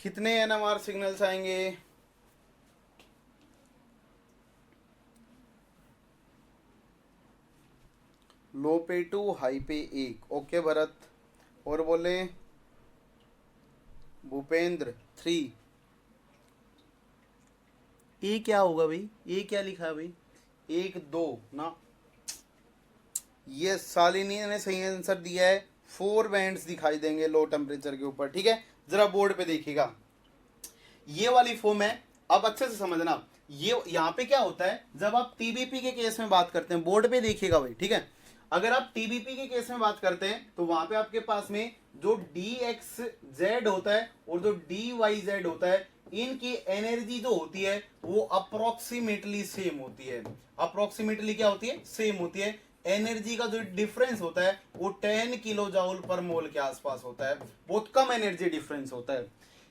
Speaker 1: कितने NMR सिग्नल्स आएंगे, लो पे 2, हाई पे 1। ओके भरत, और बोले भूपेंद्र 3। ए क्या होगा भाई, ए क्या लिखा है भाई, 1 2 ना, ये शालिनी ने सही आंसर दिया है। 4 बैंड्स दिखाई देंगे लो टेम्परेचर के ऊपर। ठीक है, जरा बोर्ड पे देखिएगा, ये वाली फॉर्म है। अब अच्छे से समझना, ये यहाँ पे क्या होता है, जब आप टीबीपी के केस में बात करते हैं, बोर्ड पे देखिएगा भाई। ठीक है, अगर आप टीबीपी के केस में बात करते हैं तो वहां पे आपके पास में जो DXZ होता है और जो DYZ होता है, इनकी एनर्जी जो होती है वो अप्रोक्सीमेटली सेम होती है। अप्रोक्सीमेटली क्या होती है, सेम होती है। एनर्जी का जो डिफरेंस होता है वो 10 किलो जाउल पर मोल के आसपास होता है, बहुत कम एनर्जी डिफरेंस होता है।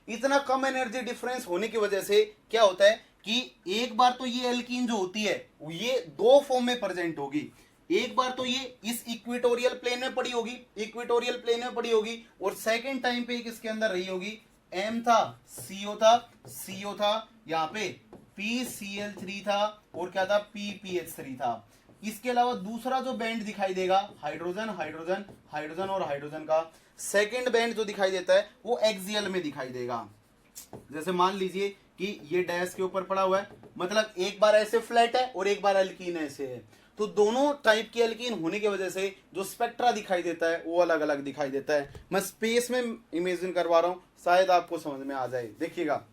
Speaker 1: इतना कम एनर्जी डिफरेंस होने की वजह से क्या होता है, कि एक बार तो ये एल्कीन जो होती है ये दो फॉर्म में प्रेजेंट होगी। एक बार तो ये इस इक्वेटोरियल प्लेन में पड़ी होगी, इक्वेटोरियल प्लेन में पड़ी होगी, और सेकंड टाइम पे किसके अंदर रही होगी, एम था, सीओ था, सीओ था, यहाँ पे PCl3 था, और क्या था, PPH3 था। इसके अलावा दूसरा जो बैंड दिखाई देगा हाइड्रोजन हाइड्रोजन हाइड्रोजन और हाइड्रोजन का, सेकंड बैंड जो दिखाई देता है वो एक्सियल में दिखाई देगा। जैसे मान लीजिए कि ये डैश के ऊपर पड़ा हुआ है, मतलब एक बार ऐसे फ्लैट है और एक बार एल्कीन ऐसे है, तो दोनों टाइप की एल्कीन होने की वजह से जो स्पेक्ट्रा दिखाई देता है वो अलग अलग दिखाई देता है। मैं स्पेस में इमेजिन करवा रहा हूं, शायद आपको समझ में आ जाए। देखिएगा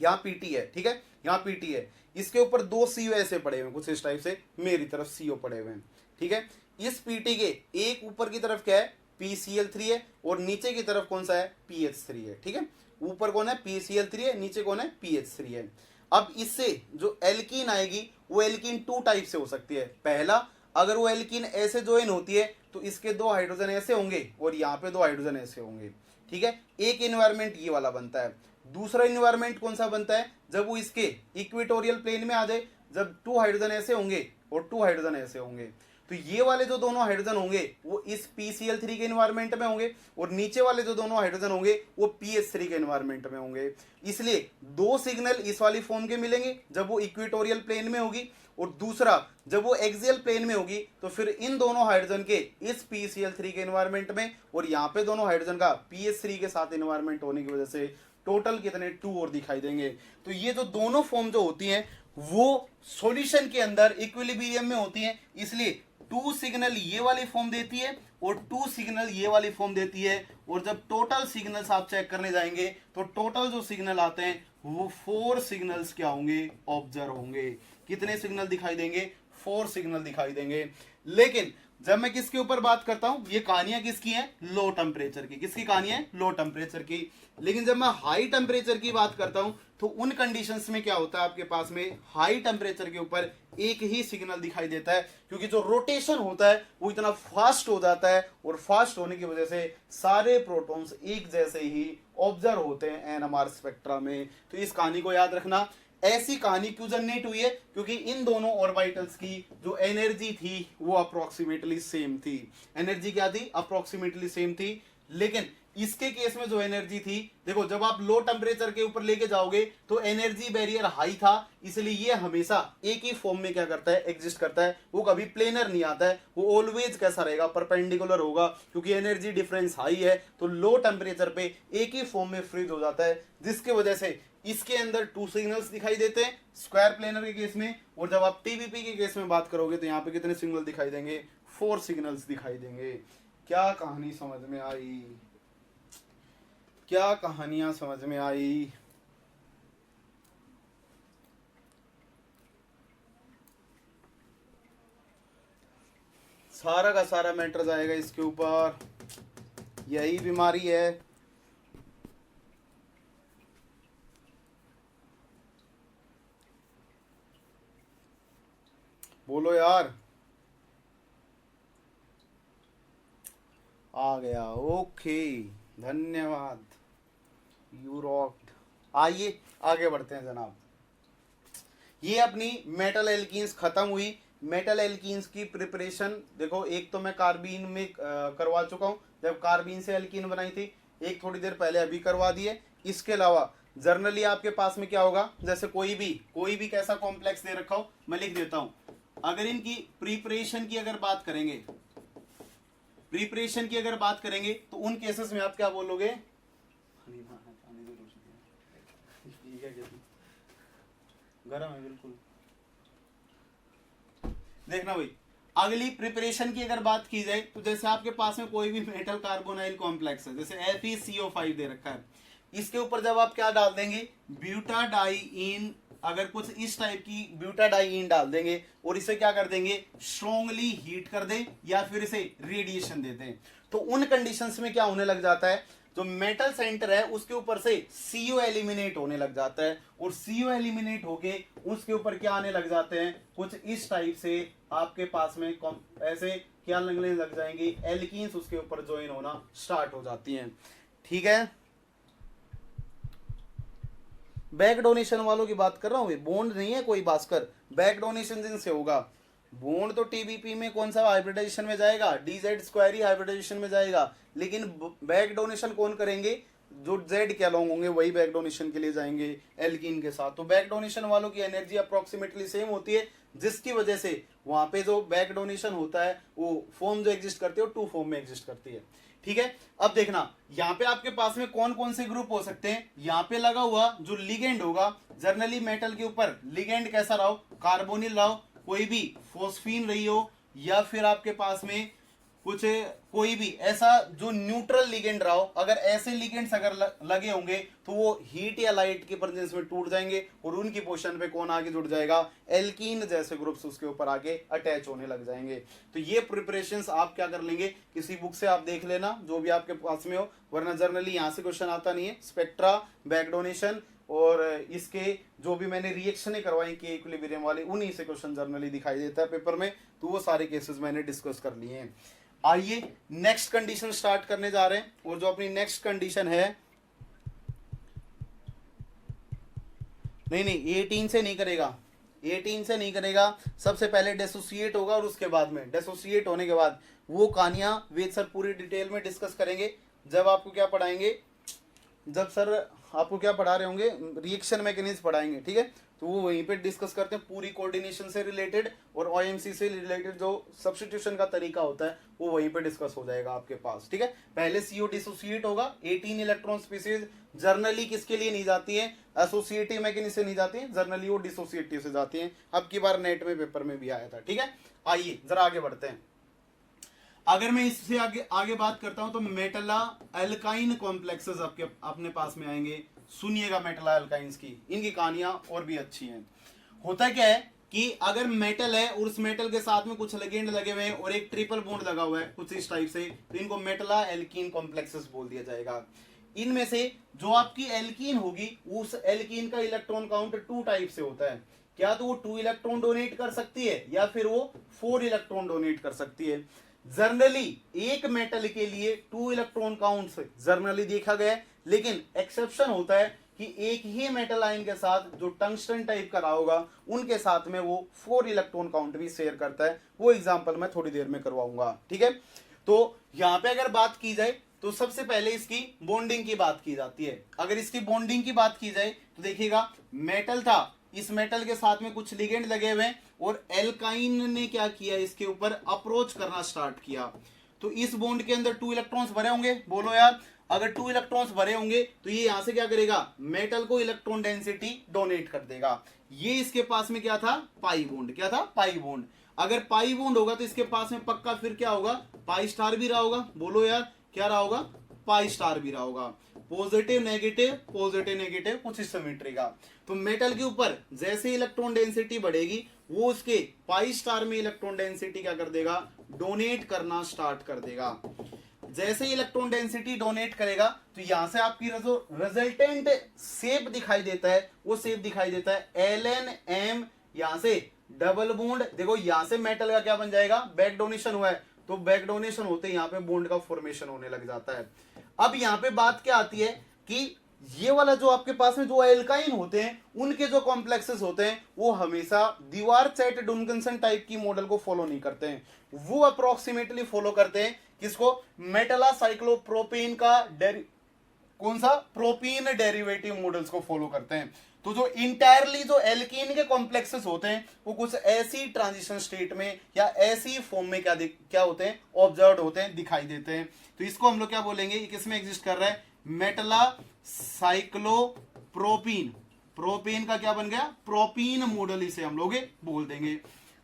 Speaker 1: यहाँ पीटी है, ठीक है, यहाँ पीटी है, इसके ऊपर दो सीओ ऐसे पड़े हुए कुछ इस टाइप से, मेरी तरफ सीओ पड़े हुए हैं, ठीक है। इस पीटी के एक ऊपर की तरफ क्या है, PCl3 है, और नीचे की तरफ कौन सा है, PH3 है, ठीक है। ऊपर कौन है, PCl3 है, नीचे कौन है, PH3 है। अब इससे जो एल्कीन आएगी वो एल्कीन टू टाइप से हो सकती है। पहला, अगर वो एल्कीन ऐसे ज्वाइन होती है तो इसके दो हाइड्रोजन ऐसे होंगे और यहाँ पे दो हाइड्रोजन ऐसे होंगे, ठीक है। एक इन्वायरमेंट ये वाला बनता है। दूसरा इन्वायरमेंट कौन सा बनता है, जब वो इसके इक्वेटोरियल प्लेन में आ जाए, जब टू हाइड्रोजन ऐसे होंगे और टू हाइड्रोजन ऐसे होंगे, तो ये वाले जो दोनों हाइड्रोजन होंगे वो इस PCl3 के इन्वायरमेंट में होंगे, और नीचे वाले जो दोनों हाइड्रोजन होंगे वो PH3 के इन्वायरमेंट में होंगे। इसलिए दो सिग्नल इस वाली फॉर्म के मिलेंगे जब वो इक्वेटोरियल प्लेन में होगी, और दूसरा जब वो एक्सियल प्लेन में होगी तो फिर इन दोनों हाइड्रोजन के इस PCl3 के इन्वायरमेंट में, और यहाँ पे दोनों हाइड्रोजन का PH3 के साथ इन्वायरमेंट होने की वजह से टोटल कितने, टू और दिखाई देंगे। तो ये जो दोनों फॉर्म जो होती हैं वो सॉल्यूशन के अंदर इक्विलिब्रियम में होती हैं, इसलिए टू सिग्नल ये वाली फॉर्म देती है और टू सिग्नल ये वाली फॉर्म देती है। और जब टोटल सिग्नल्स आप चेक करने जाएंगे तो टोटल जो सिग्नल आते हैं वो 4 सिग्नल्स क्या होंगे, ऑब्जर्व होंगे। कितने सिग्नल दिखाई देंगे, 4 सिग्नल दिखाई देंगे। लेकिन जब मैं किसके ऊपर बात करता हूं, ये कहानियां किसकी हैं, लो टेम्परेचर की। किसकी कहानियां, लो टेम्परेचर की। लेकिन जब मैं हाई टेम्परेचर की बात करता हूं तो उन कंडीशंस में क्या होता है, आपके पास में हाई टेम्परेचर के ऊपर एक ही सिग्नल दिखाई देता है, क्योंकि जो रोटेशन होता है वो इतना फास्ट हो जाता है, और फास्ट होने की वजह से सारे प्रोटॉन्स एक जैसे ही ऑब्जर्व होते हैं NMR स्पेक्ट्रा में। तो इस कहानी को याद रखना। ऐसी कहानी क्यों जनरेट हुई है, क्योंकि इन दोनों ऑर्बिटल्स की जो एनर्जी थी वो अप्रोक्सीमेटली सेम थी। एनर्जी क्या थी, अप्रोक्सीमेटली सेम थी। लेकिन इसके केस में जो एनर्जी थी, देखो जब आप लो टेम्परेचर के ऊपर लेके जाओगे तो एनर्जी बैरियर हाई था, इसलिए ये हमेशा एक ही फॉर्म में क्या करता है, एग्जिस्ट करता है। वो कभी प्लेनर नहीं आता है, वो ऑलवेज कैसा रहेगा, परपेंडिकुलर होगा, क्योंकि एनर्जी डिफरेंस हाई है। तो लो टेम्परेचर पे एक ही फॉर्म में फ्रीज हो जाता है, जिसकी वजह से इसके अंदर टू सिग्नल्स दिखाई देते हैं स्क्वायर प्लेनर के केस में। और जब आप TBP के केस में बात करोगे तो यहाँ पे कितने सिग्नल दिखाई देंगे, 4 सिग्नल्स दिखाई देंगे। क्या कहानी समझ में आई, क्या कहानियां समझ में आई। सारा का सारा मैटर जाएगा इसके ऊपर, यही बीमारी है। बोलो यार, आ गया, ओके, धन्यवाद, यू रॉक्ड। आइए आगे बढ़ते हैं जनाब। ये अपनी मेटल एल्कीन्स खत्म हुई। मेटल एल्कीन्स की प्रिपरेशन देखो, एक तो मैं कार्बीन में करवा चुका हूं, जब कार्बीन से एल्कीन बनाई थी, एक थोड़ी देर पहले अभी करवा दी है। इसके अलावा जर्नली आपके पास में क्या होगा, जैसे कोई भी कैसा कॉम्प्लेक्स दे रखा हो, मैं लिख देता हूं। अगर इनकी प्रिपरेशन की अगर बात करेंगे, तो उन केसेस में आप क्या बोलोगे, गरम है बिल्कुल। देखना भाई, अगली प्रिपरेशन की अगर बात की जाए तो जैसे आपके पास में कोई भी मेटल कार्बोनाइल कॉम्प्लेक्स है, जैसे FeCO5 दे रखा है, इसके ऊपर जब आप क्या डाल देंगे, ब्यूटाडाइईन, अगर कुछ इस टाइप की ब्यूटाडाइईन डाल देंगे और इसे क्या कर देंगे, स्ट्रॉन्गली हीट कर दें या फिर इसे रेडिएशन देते हैं, तो उन कंडीशंस में क्या होने लग जाता है, जो मेटल सेंटर है उसके ऊपर से CO एलिमिनेट होने लग जाता है, और CO एलिमिनेट होके उसके ऊपर क्या आने लग जाते हैं, कुछ इस टाइप से आपके पास में ऐसे क्या लगने लग जाएंगे, एल्कीन्स उसके ऊपर ज्वाइन होना स्टार्ट हो जाती हैं। ठीक है, बैक डोनेशन वालों की बात कर रहा हूँ, बॉन्ड नहीं है कोई भास्कर, बैक डोनेशन जिनसे होगा। बॉन्ड तो टीबीपी में कौन सा हाइब्रिडाइजेशन में जाएगा, डीजेड स्क्वायर ही हाइब्रिडाइजेशन में जाएगा, लेकिन बैक डोनेशन कौन करेंगे, जो जेड के अलोंग होंगे वही बैक डोनेशन के लिए जाएंगे एल्कीन के साथ। तो बैक डोनेशन वालों की एनर्जी अप्रोक्सीमेटली सेम होती है, जिसकी वजह से वहां पे जो बैक डोनेशन होता है वो फॉर्म जो एग्जिस्ट करती है वो 2 फॉर्म में एग्जिस्ट करती है। ठीक है, अब देखना यहाँ पे आपके पास में कौन कौन से ग्रुप हो सकते हैं। यहाँ पे लगा हुआ जो लिगेंड होगा, जनरली मेटल के ऊपर लिगेंड कैसा रहा हो, कार्बोनिल रहा हो, कोई भी फोस्फीन रही हो, या फिर आपके पास में कुछ कोई भी ऐसा जो न्यूट्रल लिगेंड रहा हो। अगर ऐसे लिगेंड्स अगर लगे होंगे तो वो हीट या लाइट के प्रेजेंस में टूट जाएंगे और उनकी पोजीशन पे कौन आगे जुड़ जाएगा, एल्कीन जैसे ग्रुप्स उसके ऊपर आके अटैच होने लग जाएंगे। तो ये प्रिपरेशंस आप क्या कर लेंगे, किसी बुक से आप देख लेना जो भी आपके पास में हो, वरना जर्नली यहाँ से क्वेश्चन आता नहीं है। स्पेक्ट्रा, बैक डोनेशन और इसके जो भी मैंने रिएक्शनें करवाई के इक्विलिब्रियम वाले, उन्हीं से क्वेश्चन जर्नली दिखाई देता है पेपर में। तो वो सारे केसेस मैंने डिस्कस कर लिए हैं। आइए नेक्स्ट कंडीशन स्टार्ट करने जा रहे हैं, और जो अपनी नेक्स्ट कंडीशन है, नहीं 18 से नहीं करेगा, 18 से नहीं करेगा। सबसे पहले डिसोसिएट होगा और उसके बाद में डिसोसिएट होने के बाद वो कहानियां वेद सर पूरी डिटेल में डिस्कस करेंगे। जब आपको क्या पढ़ाएंगे, जब सर आपको क्या पढ़ा रहे होंगे, रिएक्शन मैकेनिज्म पढ़ाएंगे। ठीक है, तो वो वहीं पे डिस्कस करते हैं पूरी कोऑर्डिनेशन से रिलेटेड, और ओएमसी से रिलेटेड जो सब्स्टिट्यूशन का तरीका होता है वो वहीं पे डिस्कस हो जाएगा आपके पास। ठीक है, पहले सीओ डिसोसिएट होगा, 18 इलेक्ट्रॉन स्पीसीज जर्नली किसके लिए नहीं जाती है, एसोसिएटिव मैकेनिज्म से नहीं जाती है, जर्नली वो डिसोसिएटिव से जाती है। अब की बार नेट में पेपर में भी आया था। ठीक है, आइए जरा आगे बढ़ते हैं। अगर मैं इससे आगे बात करता हूं तो मेटला एल्काइन कॉम्प्लेक्सेस आपके अपने पास में आएंगे। सुनिएगा मेटला एल्काइंस की, इनकी कहानियां और भी अच्छी हैं। होता क्या है कि अगर मेटल है और उस मेटल के साथ में कुछ लिगेंड लगे हुए हैं और एक ट्रिपल बॉन्ड लगा हुआ है कुछ इस टाइप से, तो इनको मेटला एल्कीन कॉम्प्लेक्सेस बोल दिया जाएगा। इनमें से जो आपकी एल्कीन होगी, उस एल्कीन का इलेक्ट्रॉन काउंट 2 टाइप से होता है। क्या तो वो 2 इलेक्ट्रॉन डोनेट कर सकती है, या फिर वो 4 इलेक्ट्रॉन डोनेट कर सकती है। जर्नली एक मेटल के लिए 2 इलेक्ट्रॉन काउंट जर्नली देखा गया है, लेकिन एक्सेप्शन होता है कि एक ही मेटल आयन के साथ जो टंगस्टन टाइप का रहा होगा उनके साथ में वो 4 इलेक्ट्रॉन काउंट भी शेयर करता है। वो एग्जांपल मैं थोड़ी देर में करवाऊंगा। ठीक है, तो यहां पे अगर बात की जाए तो सबसे पहले इसकी बॉन्डिंग की बात की जाती है। अगर इसकी बॉन्डिंग की बात की जाए तो देखिएगा, मेटल था, इस मेटल के साथ में कुछ लिगेंड लगे हुए और एल्काइन ने क्या किया, इसके ऊपर अप्रोच करना स्टार्ट किया। तो इस बॉन्ड के अंदर 2 इलेक्ट्रॉन्स भरे होंगे, बोलो यार। अगर 2 इलेक्ट्रॉन्स भरे होंगे तो ये यहां से क्या करेगा, मेटल को इलेक्ट्रॉन डेंसिटी डोनेट कर देगा। ये इसके पास में क्या था, पाई बॉन्ड। क्या था, पाई बॉन्ड। अगर पाई बॉन्ड होगा तो इसके पास में पक्का फिर क्या होगा, पाई स्टार भी रहा होगा। बोलो यार, क्या रहा होगा, पाई स्टार भी रहा होगा। पॉजिटिव नेगेटिव कुछ इस सिमेट्री का। तो मेटल के ऊपर जैसे इलेक्ट्रॉन डेंसिटी बढ़ेगी, वो उसके पाई स्टार में इलेक्ट्रॉन डेंसिटी क्या कर देगा, डोनेट करना स्टार्ट कर देगा। जैसे ही इलेक्ट्रॉन डेंसिटी डोनेट करेगा तो यहां से आपकी जो रिजल्टेंट शेप दिखाई देता है वो शेप दिखाई देता है LNM। यहां से डबल बॉन्ड, देखो यहां से मेटल का क्या बन जाएगा, बैक डोनेशन हुआ है, तो बैक डोनेशन होते यहाँ पे बॉन्ड का फॉर्मेशन होने लग जाता है। अब यहाँ पे बात क्या आती है कि ये वाला जो आपके पास में जो एल्काइन होते हैं उनके जो कॉम्प्लेक्सेस होते हैं वो हमेशा दीवार चैट डुनकन्सन टाइप की मॉडल को फॉलो नहीं करते हैं, वो अप्रोक्सीमेटली फॉलो करते हैं किसको, मेटला साइक्लोप्रोपेन का कौन सा, प्रोपीन डेरिवेटिव मॉडल्स को फॉलो करते हैं। तो जो इंटायरली जो एल्कीन के कॉम्प्लेक्सेस होते हैं वो कुछ ऐसी ट्रांजिशन स्टेट में या ऐसी फॉर्म में क्या होते हैं, ऑब्जर्व होते हैं, दिखाई देते हैं। तो इसको हम लोग क्या बोलेंगे, ये किसमें एग्जिस्ट कर रहा है, मेटला साइक्लोप्रोपीन। प्रोपेन का क्या बन गया, प्रोपीन मॉडल, इसे हम लोग बोल देंगे।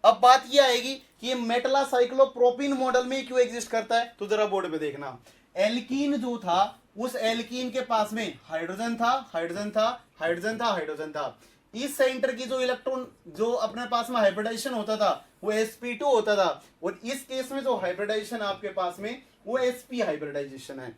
Speaker 1: अब बात ये आएगी कि ये मेटला साइक्लोप्रोपीन मॉडल में क्यों एग्जिस्ट करता है, तो जरा बोर्ड पे देखना। एल्कीन जो था उस एल्कीन के पास में हाइड्रोजन था, हाइड्रोजन था, हाइड्रोजन था, हाइड्रोजन था। इस सेंटर की जो इलेक्ट्रॉन जो अपने पास में हाइब्रिडाइजेशन होता था वो sp2 होता था, और इस केस में जो हाइब्रिडाइजेशन आपके पास में वो sp हाइब्रिडाइजेशन है।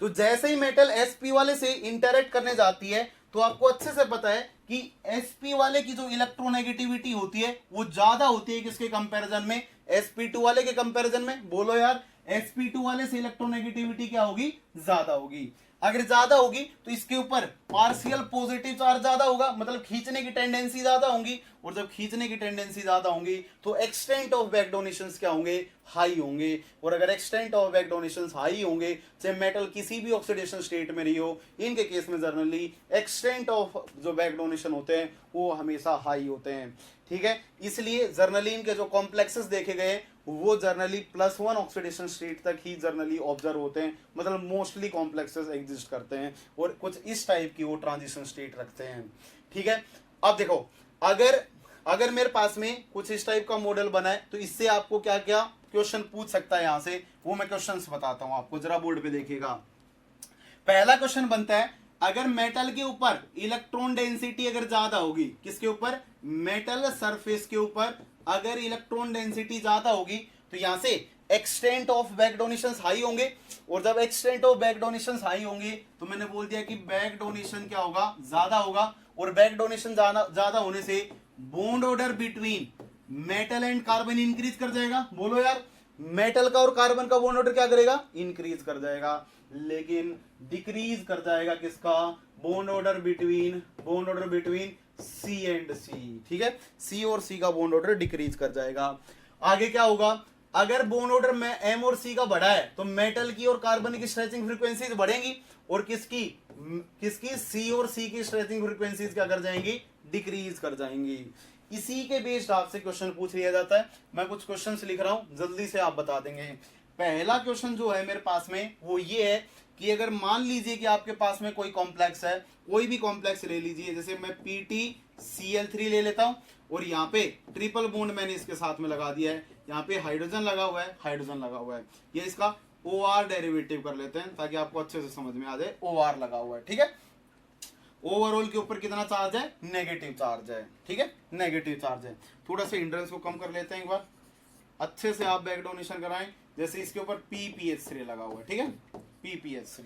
Speaker 1: तो जैसे ही मेटल sp वाले से इंटरेक्ट करने जाती है तो आपको अच्छे से पता है कि sp वाले की जो इलेक्ट्रोनेगेटिविटी होती है वो ज्यादा होती है किसके कंपैरिजन में, sp2 वाले के कंपैरिजन में। बोलो यार, sp2 वाले से इलेक्ट्रोनेगेटिविटी क्या होगी, ज्यादा होगी। अगर ज्यादा होगी तो इसके ऊपर पार्शियल पॉजिटिव चार्ज ज्यादा होगा, मतलब खींचने की टेंडेंसी ज्यादा होंगी, और जब खींचने की टेंडेंसी ज्यादा होंगी तो एक्सटेंट ऑफ बैक डोनेशंस क्या होंगे, हाई होंगे। और अगर extent of back donations high होंगे, चाहे मेटल किसी भी ऑक्सीडेशन स्टेट में रही हो, इनके केस में जनरली एक्सटेंट ऑफ जो बैक डोनेशन होते हैं वो हमेशा हाई होते हैं, ठीक है। इसलिए जर्नली इनके जो कॉम्प्लेक्सेस देखे गए वो जर्नली +1 ऑक्सीडेशन स्टेट तक ही जर्नली ऑब्जर्व होते हैं, मतलब मोस्टली कॉम्प्लेक्सेस एग्जिस्ट करते हैं और कुछ इस टाइप की वो ट्रांजिशन स्टेट रखते हैं, ठीक है। अब देखो, अगर मेरे पास में कुछ इस टाइप का मॉडल बना है तो इससे आपको क्या क्या क्वेश्चन पूछ सकता है यहां से, वो मैं क्वेश्चंस बताता हूं आपको, जरा बोर्ड पे देखिएगा। पहला क्वेश्चन बनता है, अगर मेटल के ऊपर इलेक्ट्रॉन डेंसिटी अगर ज्यादा होगी, किसके ऊपर, मेटल सरफेस के ऊपर अगर इलेक्ट्रॉन डेंसिटी ज्यादा होगी तो यहां से extent of back donations high होंगे, और जब extent of back donations high होंगे तो मैंने बोल दिया कि बैक डोनेशन क्या होगा, ज्यादा होगा, और बैक डोनेशन ज्यादा होने से bond order between metal and carbon increase कर जाएगा। बोलो यार, मेटल का और कार्बन का बॉन्ड ऑर्डर क्या करेगा, इंक्रीज कर जाएगा, लेकिन डिक्रीज कर जाएगा किसका, bond order between C and C, ठीक है, सी और सी का बॉन्ड ऑर्डर डिक्रीज कर जाएगा। आगे क्या होगा, अगर बॉन्ड ऑर्डर में एम और सी का बढ़ा है तो मेटल की और कार्बन की स्ट्रेचिंग फ्रीक्वेंसीज बढ़ेंगी, और किसकी सी और सी की स्ट्रेचिंग फ्रीक्वेंसीज क्या कर जाएंगी, डिक्रीज कर जाएंगी। इसी के बेस्ड आपसे क्वेश्चन पूछ लिया जाता है। मैं कुछ क्वेश्चंस लिख रहा हूं, जल्दी से आप बता देंगे। पहला क्वेश्चन जो है मेरे पास में वो ये है कि अगर मान लीजिए कि आपके पास में कोई कॉम्प्लेक्स है, कोई भी कॉम्प्लेक्स ले लीजिए, जैसे मैं PtCl3 ले लेता हूं, और यहाँ पे ट्रिपल बॉन्ड मैंने इसके साथ में लगा दिया है, यहाँ पे हाइड्रोजन लगा हुआ है, ये इसका OR डेरिवेटिव कर लेते हैं ताकि आपको अच्छे से समझ में आ जाए। OR लगा हुआ है, ठीक है। ओवरऑल के ऊपर कितना चार्ज है, नेगेटिव चार्ज है, ठीक है, नेगेटिव चार्ज है। थोड़ा सा हिंड्रेंस को कम कर लेते हैं एक बार, अच्छे से आप बैक डोनेशन कराएं। जैसे इसके ऊपर PPH3 लगा हुआ है, ठीक है, PPH3।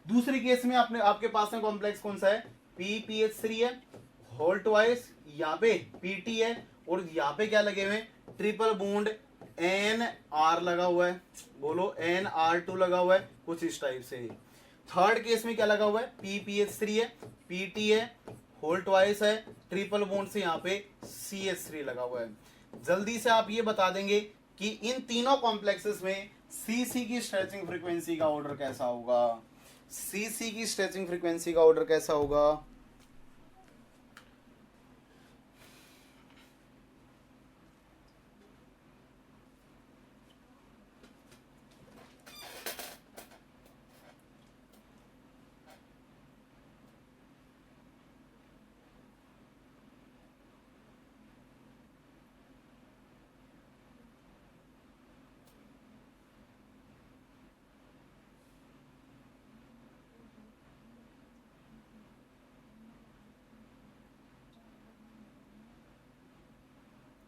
Speaker 1: दूसरे केस में आपके पास में कॉम्प्लेक्स कौन सा है, PPH3 है, होल ट्वाइस, यहाँ पे PT है, और यहाँ पे क्या लगे हुए, ट्रिपल बॉन्ड NR लगा हुआ है, बोलो NR2 लगा हुआ है, कुछ इस टाइप से। थर्ड केस में क्या लगा हुआ है, PPH3 है, PT है, होल ट्वाइस है, ट्रिपल बॉन्ड से यहाँ पे CH3 लगा हुआ है। जल्दी से आप ये बता देंगे कि इन तीनों कॉम्प्लेक्सेस में CC की स्ट्रेचिंग फ्रीक्वेंसी का ऑर्डर कैसा होगा, CC की स्ट्रेचिंग फ्रीक्वेंसी का ऑर्डर कैसा होगा।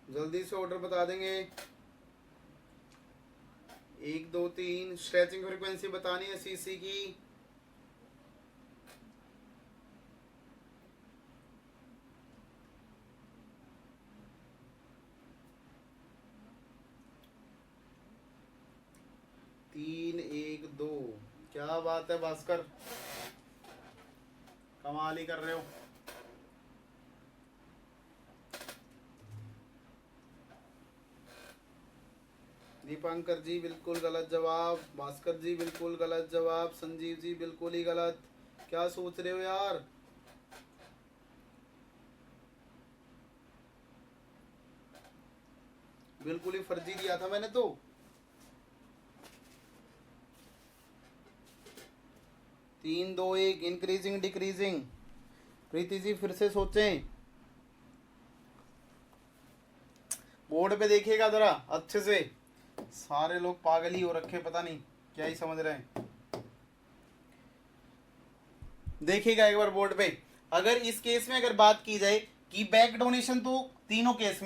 Speaker 1: जल्दी से ऑर्डर बता देंगे, 1 2 3 स्ट्रेचिंग फ्रीक्वेंसी बतानी है CC की। तीन 1 2, क्या बात है भास्कर, कमाल ही कर रहे हो। दीपांकर जी बिल्कुल गलत जवाब, भास्कर जी बिल्कुल गलत जवाब, संजीव जी बिल्कुल ही गलत। क्या सोच रहे हो यार, बिल्कुल ही फर्जी दिया था मैंने तो। 3 2 1 इंक्रीजिंग डिक्रीजिंग। प्रीति जी फिर से सोचें, बोर्ड पे देखिएगा जरा अच्छे से, सारे लोग पागल ही हो रखे, पता नहीं क्या ही समझ रहे हैं। देखिएगा एक बार बोर्ड पे, अगर इस केस में अगर बात की जाए कि बैक डोनेशन तो तीनों केस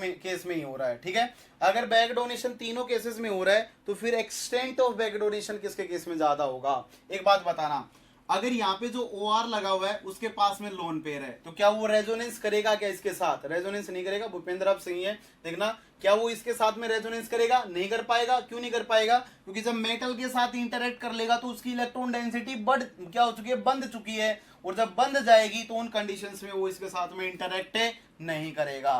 Speaker 1: में ही हो रहा है, ठीक है। अगर बैक डोनेशन तीनों केसेस में हो रहा है तो फिर एक्सटेंट ऑफ बैक डोनेशन किसके केस में ज्यादा होगा। एक बात बताना, अगर यहाँ पे जो OR लगा हुआ है उसके पास में लोन पेयर है तो क्या वो रेजोनेंस करेगा क्या इसके साथ? रेजोनेंस नहीं करेगा। भूपेंद्र आप सही है। देखना, क्या वो इसके साथ में रेजोनेंस करेगा? नहीं कर पाएगा। क्यों नहीं कर पाएगा? क्योंकि जब मेटल के साथ इंटरेक्ट कर लेगा तो उसकी इलेक्ट्रॉन डेंसिटी बढ़ क्या हो चुकी है? बंध चुकी है। और जब बंध जाएगी तो उन कंडीशंस में वो इसके साथ में इंटरेक्ट नहीं करेगा।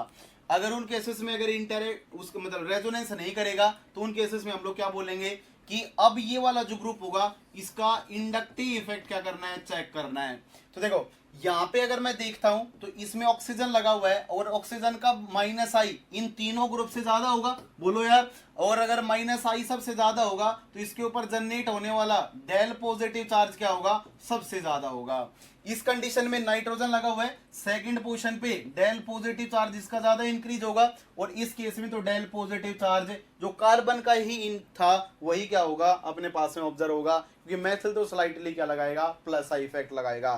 Speaker 1: अगर उन केसेस में अगर इंटरेक्ट उसका मतलब रेजोनेंस नहीं करेगा तो उन केसेस में हम लोग क्या बोलेंगे कि अब ये वाला जो ग्रुप होगा इसका इंडक्टिव इफेक्ट क्या करना है? चेक करना है। तो देखो यहां पे अगर मैं देखता हूं तो इसमें ऑक्सीजन लगा हुआ है और ऑक्सीजन का -I इन तीनों ग्रुप से ज्यादा होगा। बोलो यार। और अगर -I सबसे ज्यादा होगा तो इसके ऊपर जनरेट होने वाला डेल पॉजिटिव चार्ज क्या होगा? सबसे ज्यादा होगा। इस कंडीशन में नाइट्रोजन लगा हुआ है सेकंड पोजीशन पे, डेल पॉजिटिव चार्ज इसका ज्यादा इंक्रीज होगा। और इस केस में तो डेल पॉजिटिव चार्ज जो कार्बन का ही इन था वही क्या होगा? अपने पास में ऑब्जर्व होगा। क्योंकि मेथिल तो स्लाइटली क्या लगाएगा? +I इफेक्ट लगाएगा।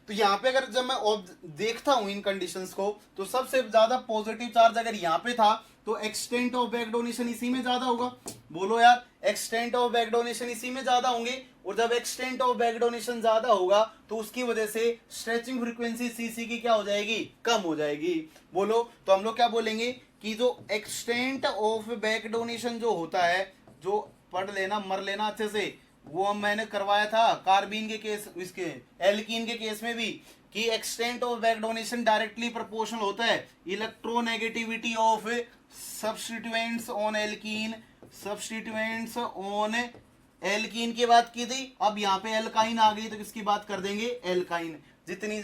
Speaker 1: तो यहाँ पे अगर जब मैं देखता हूं इन कंडीशंस को तो सबसे ज्यादा पॉजिटिव चार्ज अगर यहाँ पे था तो एक्सटेंट ऑफ बैक डोनेशन इसी में ज्यादा होगा। बोलो यार, एक्सटेंट ऑफ बैक डोनेशन इसी में ज्यादा होंगे। और जब एक्सटेंट ऑफ बैक डोनेशन ज्यादा होगा तो उसकी वजह से स्ट्रेचिंग फ्रीक्वेंसी सीसी की क्या हो जाएगी? कम हो जाएगी। बोलो, तो हम लोग क्या बोलेंगे कि जो एक्सटेंट ऑफ बैक डोनेशन जो होता है, जो पढ़ लेना मर लेना अच्छे से, वो मैंने करवाया था कार्बीन के केस, इसके एल्कीन के केस में भी, कि extent of back donation directly proportional होता है electronegativity of substituents on alkene. Substituents on alkene की बात की थी, अब यहाँ पे एल्काइन आ गई तो किसकी बात कर देंगे? एल्काइन। जितनी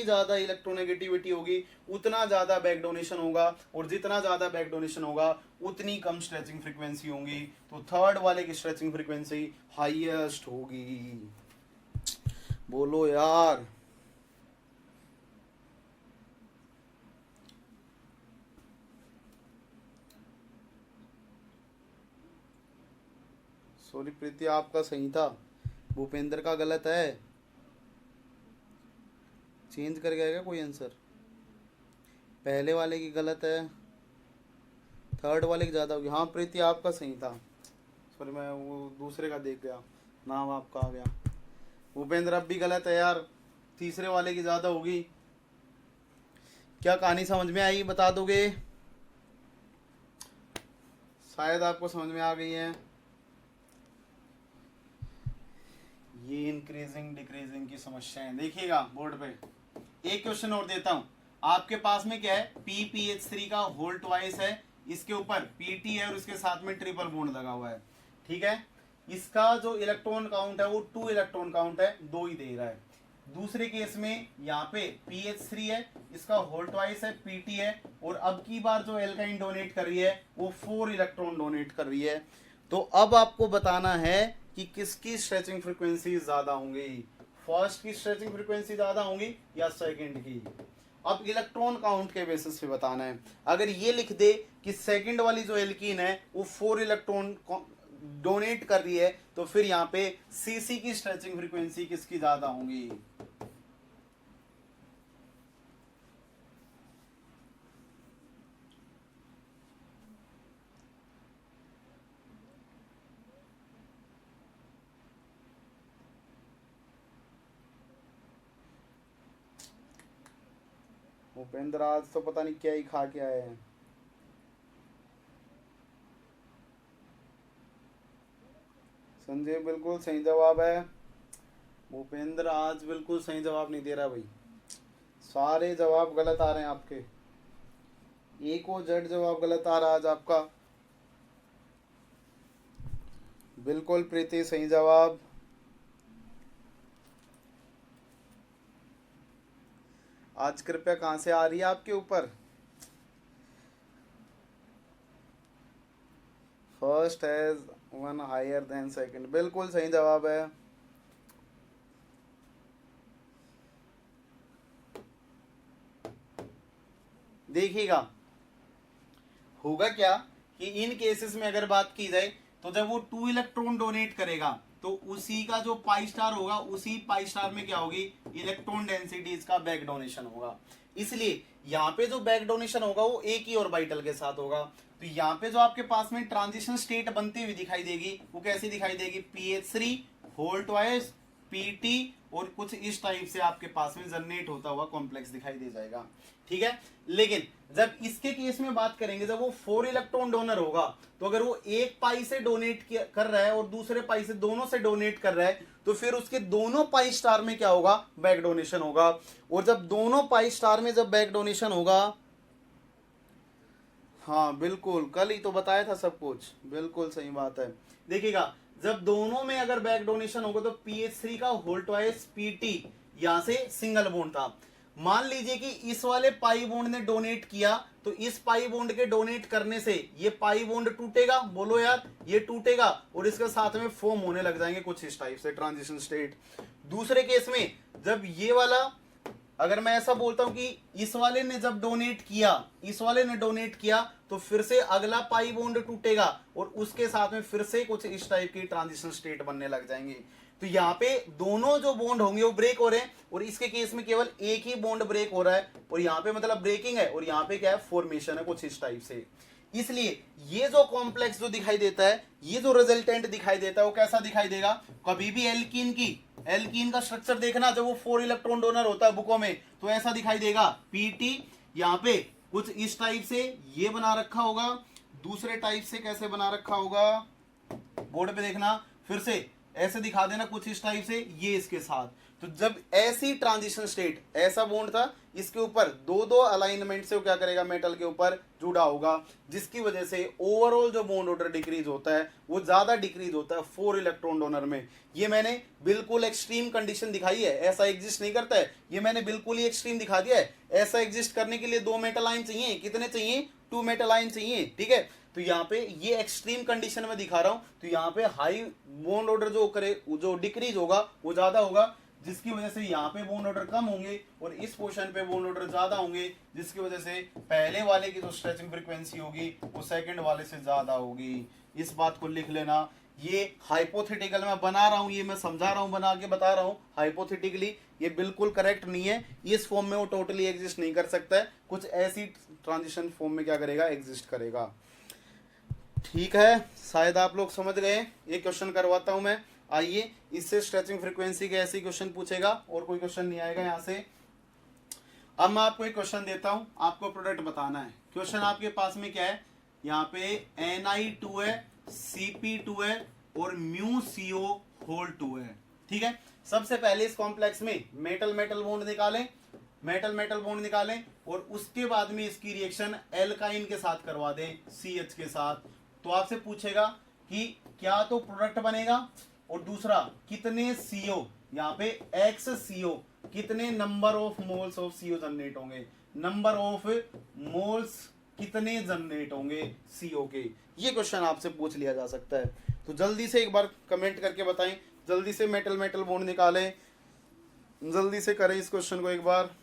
Speaker 1: ज्यादा इलेक्ट्रोनेगेटिविटी होगी उतना ज्यादा बैक डोनेशन होगा, और जितना ज्यादा बैक डोनेशन होगा उतनी कम स्ट्रेचिंग फ्रीक्वेंसी होगी। तो थर्ड वाले की स्ट्रेचिंग फ्रीक्वेंसी हाईएस्ट होगी। बोलो यार। सॉरी प्रीति, आपका सही था, भूपेंद्र का गलत है। चेंज कर गया क्या कोई आंसर? पहले वाले की गलत है, थर्ड वाले की ज़्यादा होगी। हाँ प्रीति आपका सही था, सॉरी मैं वो दूसरे का देख गया, नाम आपका आ गया। भूपेंद्र अब भी गलत है यार, तीसरे वाले की ज़्यादा होगी। क्या कहानी समझ में आई? बता दोगे? शायद आपको समझ में आ गई है। ये इंक्रीजिंग डिक्रीजिंग की समस्याएं देखिएगा बोर्ड पे। एक क्वेश्चन और देता हूं आपके पास में, क्या है? PPH3 का होल ट्वाइस है, इसके ऊपर PT है और उसके साथ में ट्रिपल बॉन्ड लगा हुआ है। ठीक है, इसका जो इलेक्ट्रॉन काउंट है वो 2 इलेक्ट्रॉन काउंट है, 2 ही दे रहा है। दूसरे केस में यहाँ पे PH3 है, इसका होल ट्वाइस है, PT है, और अब की बार जो एल्काइन डोनेट कर रही है वो 4 इलेक्ट्रॉन डोनेट कर रही है। तो अब आपको बताना है कि किसकी स्ट्रेचिंग फ्रीक्वेंसी ज्यादा होंगी, फर्स्ट की स्ट्रेचिंग फ्रीक्वेंसी ज्यादा होंगी या सेकंड की। अब इलेक्ट्रॉन काउंट के बेसिस पे बताना है। अगर ये लिख दे कि सेकंड वाली जो एल्कीन है वो 4 इलेक्ट्रॉन डोनेट कर रही है तो फिर यहाँ पे सीसी की स्ट्रेचिंग फ्रीक्वेंसी किसकी ज्यादा होंगी? भूपेंद्र आज तो पता नहीं क्या ही खा के आए हैं। संजय बिल्कुल सही जवाब है। भूपेंद्र आज बिल्कुल सही जवाब नहीं दे रहा भाई, सारे जवाब गलत आ रहे हैं आपके, एक और जेड जवाब गलत आ रहा आज आपका। बिल्कुल प्रीति सही जवाब। आज कृपया कहां से आ रही है आपके ऊपर? First has one higher than second, बिल्कुल सही जवाब है। देखिएगा होगा क्या कि इन केसेस में अगर बात की जाए तो जब वो 2 इलेक्ट्रॉन डोनेट करेगा तो उसी का जो पाई स्टार होगा उसी पाई स्टार में क्या होगी? इलेक्ट्रॉन डेंसिटी इसका बैक डोनेशन होगा। इसलिए यहाँ पे जो बैक डोनेशन होगा वो एक ही ऑर्बिटल के साथ होगा। तो यहाँ पे जो आपके पास में ट्रांजिशन स्टेट बनती हुई दिखाई देगी वो कैसी दिखाई देगी? PH3 होल ट्वाइस Pt और कुछ इस टाइप से आपके पास में जनरेट होता हुआ कॉम्प्लेक्स दिखाई दे जाएगा, ठीक है। लेकिन जब इसके केस में बात करेंगे, जब वो 4 इलेक्ट्रॉन डोनर होगा, तो अगर वो एक पाई से डोनेट कर रहा है और दूसरे पाई से, दोनों से डोनेट कर रहा है, तो फिर उसके दोनों पाई स्टार में क्या होगा, बैक डोनेशन होगा। और जब दोनों पाई स्टार में जब बैक डोनेशन होगा, हाँ बिल्कुल, कल ही तो बताया था सब कुछ, बिल्कुल सही बात है। देखिएगा, जब दोनों में अगर बैक डोनेशन होगा तो PH3 का होल ट्वाइस PT यहां से सिंगल बॉन्ड था। मान लीजिए कि इस वाले पाई बॉन्ड ने डोनेट किया, तो इस पाई बॉन्ड के डोनेट करने से ये पाई बॉन्ड टूटेगा, बोलो यार, ये टूटेगा और इसके साथ में फॉर्म होने लग जाएंगे कुछ इस टाइप से ट्रांजिशन स्टेट। दूसरे केस में जब ये वाला, अगर मैं ऐसा बोलता हूं कि इस वाले ने जब डोनेट किया, इस वाले ने डोनेट किया, तो फिर से अगला पाई बॉन्ड टूटेगा और उसके साथ में फिर से कुछ इस टाइप की ट्रांजिशन स्टेट बनने लग जाएंगे। तो यहाँ पे दोनों जो बॉन्ड होंगे वो ब्रेक हो रहे हैं, और इसके केस में केवल एक ही बॉन्ड ब्रेक हो रहा है, और यहाँ पे मतलब ब्रेकिंग है, और यहाँ पे क्या है, फॉर्मेशन है कुछ इस टाइप से। इसलिए ये जो कॉम्प्लेक्स जो दिखाई देता है, ये जो रिजल्टेंट दिखाई देता है, वो कैसा दिखाई देगा, कभी भी एल्कीन का स्ट्रक्चर देखना, जब वो 4 इलेक्ट्रॉन डोनर होता है बुकों में, तो ऐसा दिखाई देगा, PT यहाँ पे कुछ इस टाइप से ये बना रखा होगा, दूसरे टाइप से कैसे बना रखा होगा, बोर्ड पे देखना, फिर से ऐसे दिखा देना कुछ इस टाइप से, ये इसके साथ। तो जब ऐसी ट्रांजिशन स्टेट, ऐसा बॉन्ड था, इसके ऊपर दो अलाइनमेंट से वो क्या करेगा, मेटल के ऊपर जुड़ा होगा, जिसकी वजह से ओवरऑल जो बॉन्ड ऑर्डर डिक्रीज होता है वो ज्यादा डिक्रीज होता है 4 इलेक्ट्रॉन डोनर में। ये मैंने बिल्कुल एक्सट्रीम कंडीशन दिखाई है, ऐसा एग्जिस्ट नहीं करता है, ये मैंने बिल्कुल ही एक्सट्रीम दिखा दिया है। ऐसा एग्जिस्ट करने के लिए 2 मेटल आयन चाहिए, कितने चाहिए, 2 मेटल आयन चाहिए, ठीक है। तो यहाँ पे ये एक्सट्रीम कंडीशन में दिखा रहा हूं, तो यहाँ पे हाई बॉन्ड ऑर्डर जो करे, जो डिक्रीज होगा वो ज्यादा होगा, जिसकी वजह से यहाँ पे बॉन्ड ऑर्डर कम होंगे और इस पोर्शन पे बॉन्ड ऑर्डर ज्यादा होंगे, जिसकी वजह से पहले वाले की जो स्ट्रेचिंग फ्रीक्वेंसी होगी वो सेकंड वाले से ज्यादा होगी। इस बात को लिख लेना। ये हाइपोथेटिकल मैं बना रहा हूँ, ये मैं समझा रहा हूँ, बना के बता रहा हूँ हाइपोथेटिकली, ये बिल्कुल करेक्ट नहीं है, इस फॉर्म में वो टोटली एग्जिस्ट नहीं कर सकता है, कुछ ऐसी ट्रांजिशन फॉर्म में क्या करेगा, एग्जिस्ट करेगा, ठीक है। शायद आप लोग समझ गए। एक क्वेश्चन करवाता हूं मैं, आइए, इससे स्ट्रेचिंग फ्रीक्वेंसी के ऐसे क्वेश्चन पूछेगा, और कोई क्वेश्चन नहीं आएगा यहां से। अब मैं आपको एक क्वेश्चन देता हूं, आपको प्रोडक्ट बताना है। क्वेश्चन आपके पास में क्या है, यहाँ पे Ni2 है, Cp2 है और μCO होल 2 है, ठीक है। सबसे पहले इस कॉम्प्लेक्स में मेटल मेटल बॉन्ड निकालें, और उसके बाद में इसकी रिएक्शन एल्काइन के साथ करवा दें, CH के साथ। तो आपसे पूछेगा कि क्या तो प्रोडक्ट बनेगा, और दूसरा कितने CO, यहाँ पे XCO, कितने number of moles of CO generate होंगे, नंबर ऑफ मोल्स कितने जनरेट होंगे CO के, ये क्वेश्चन आपसे पूछ लिया जा सकता है। तो जल्दी से एक बार कमेंट करके बताएं, जल्दी से मेटल मेटल बॉन्ड निकालें, जल्दी से करें इस क्वेश्चन को एक बार।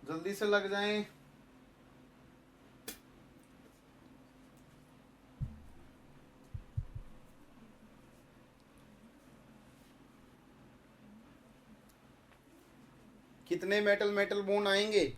Speaker 1: जल्दी से लग जाएं। कितने मेटल मेटल बॉन्ड आएंगे,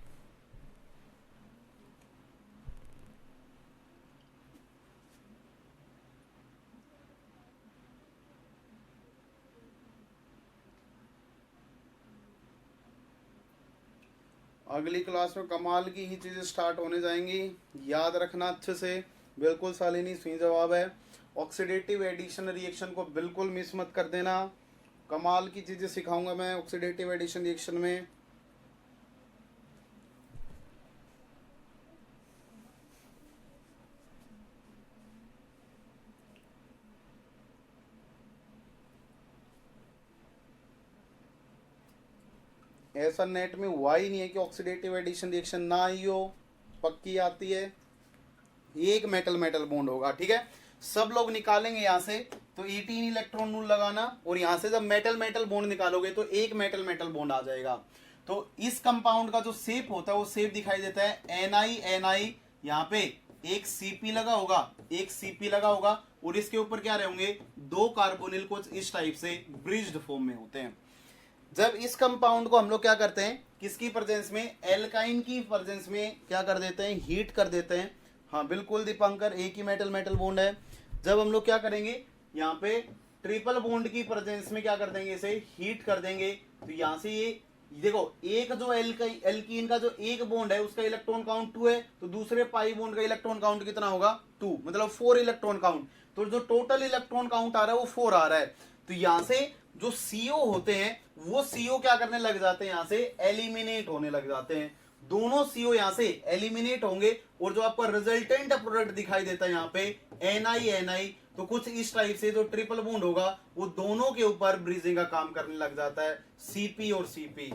Speaker 1: अगली क्लास में कमाल की ही चीजें स्टार्ट होने जाएंगी, याद रखना अच्छे से, बिल्कुल सालिनी सही जवाब है। ऑक्सीडेटिव एडिशन रिएक्शन को बिल्कुल मिस मत कर देना, कमाल की चीजें सिखाऊंगा मैं ऑक्सीडेटिव एडिशन रिएक्शन में। ऐसा नेट में हुआ ही नहीं है कि ऑक्सीडेटिव एडिशन रिएक्शन ना आई हो, पक्की आती है। एक मेटल मेटल बॉन्ड होगा, ठीक है, सब लोग निकालेंगे यहाँ से, तो 18 इलेक्ट्रॉन रूल लगाना, और यहाँ से जब मेटल मेटल बॉन्ड निकालोगे तो एक मेटल मेटल बॉन्ड आ जाएगा। तो इस कंपाउंड का जो शेप होता है वो शेप दिखाई देता है NiNi, यहाँ पे एक Cp लगा होगा, और इसके ऊपर क्या रहेंगे, 2 कार्बोनिल कुछ इस टाइप से ब्रिज्ड फॉर्म में होते हैं। जब इस कंपाउंड को हम लोग क्या करते हैं, किसकी प्रेजेंस में, एल्काइन की प्रेजेंस में क्या कर देते हैं, हीट कर देते हैं। हाँ बिल्कुल दीपंकर, एक ही मेटल मेटल बॉन्ड है। जब हम लोग क्या करेंगे, यहाँ पे ट्रिपल बॉन्ड की प्रेजेंस में क्या कर देंगे, इसे हीट कर देंगे। तो यहाँ से ये देखो, एक जो एल्कीन का जो एक बॉन्ड है उसका इलेक्ट्रॉन काउंट 2 है, तो दूसरे पाई बॉन्ड का इलेक्ट्रॉन काउंट कितना होगा, 2, मतलब 4 इलेक्ट्रॉन काउंट। तो जो टोटल इलेक्ट्रॉन काउंट आ रहा है वो 4 आ रहा है। तो यहाँ से जो सीओ होते हैं वो सीओ क्या करने लग जाते हैं, यहाँ से एलिमिनेट होने लग जाते हैं। दोनों सीओ यहाँ से एलिमिनेट होंगे और जो आपका रिजल्टेंट प्रोडक्ट दिखाई देता है यहाँ पे NiNi, तो कुछ इस टाइप से जो ट्रिपल बॉन्ड होगा वो दोनों के ऊपर ब्रीजिंग का काम करने लग जाता है, Cp और Cp।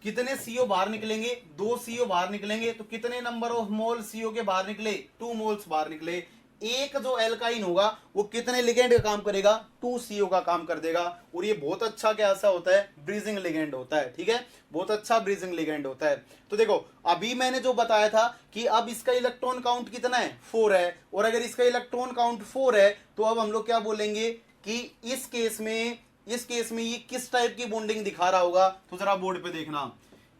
Speaker 1: कितने सीओ बाहर निकलेंगे, 2 सीओ बाहर निकलेंगे। तो कितने नंबर ऑफ मोल सीओ के बाहर निकले, 2 मोल्स बाहर निकले। एक जो एल्काइन होगा वो कितने लिगेंड का काम करेगा, 2 सीओ का काम कर देगा। और ये बहुत अच्छा क्या ऐसा होता है, ब्रीजिंग लिगेंड होता है। ठीक है, बहुत अच्छा ब्रीजिंग लिगेंड होता है। तो देखो अभी मैंने जो बताया था कि अब इसका इलेक्ट्रॉन काउंट कितना है, 4 है। और अगर इसका इलेक्ट्रॉन काउंट 4 है तो अब हम लोग क्या बोलेंगे कि इस केस में ये किस टाइप की बॉन्डिंग दिखा रहा होगा। तो जरा बोर्ड पे देखना,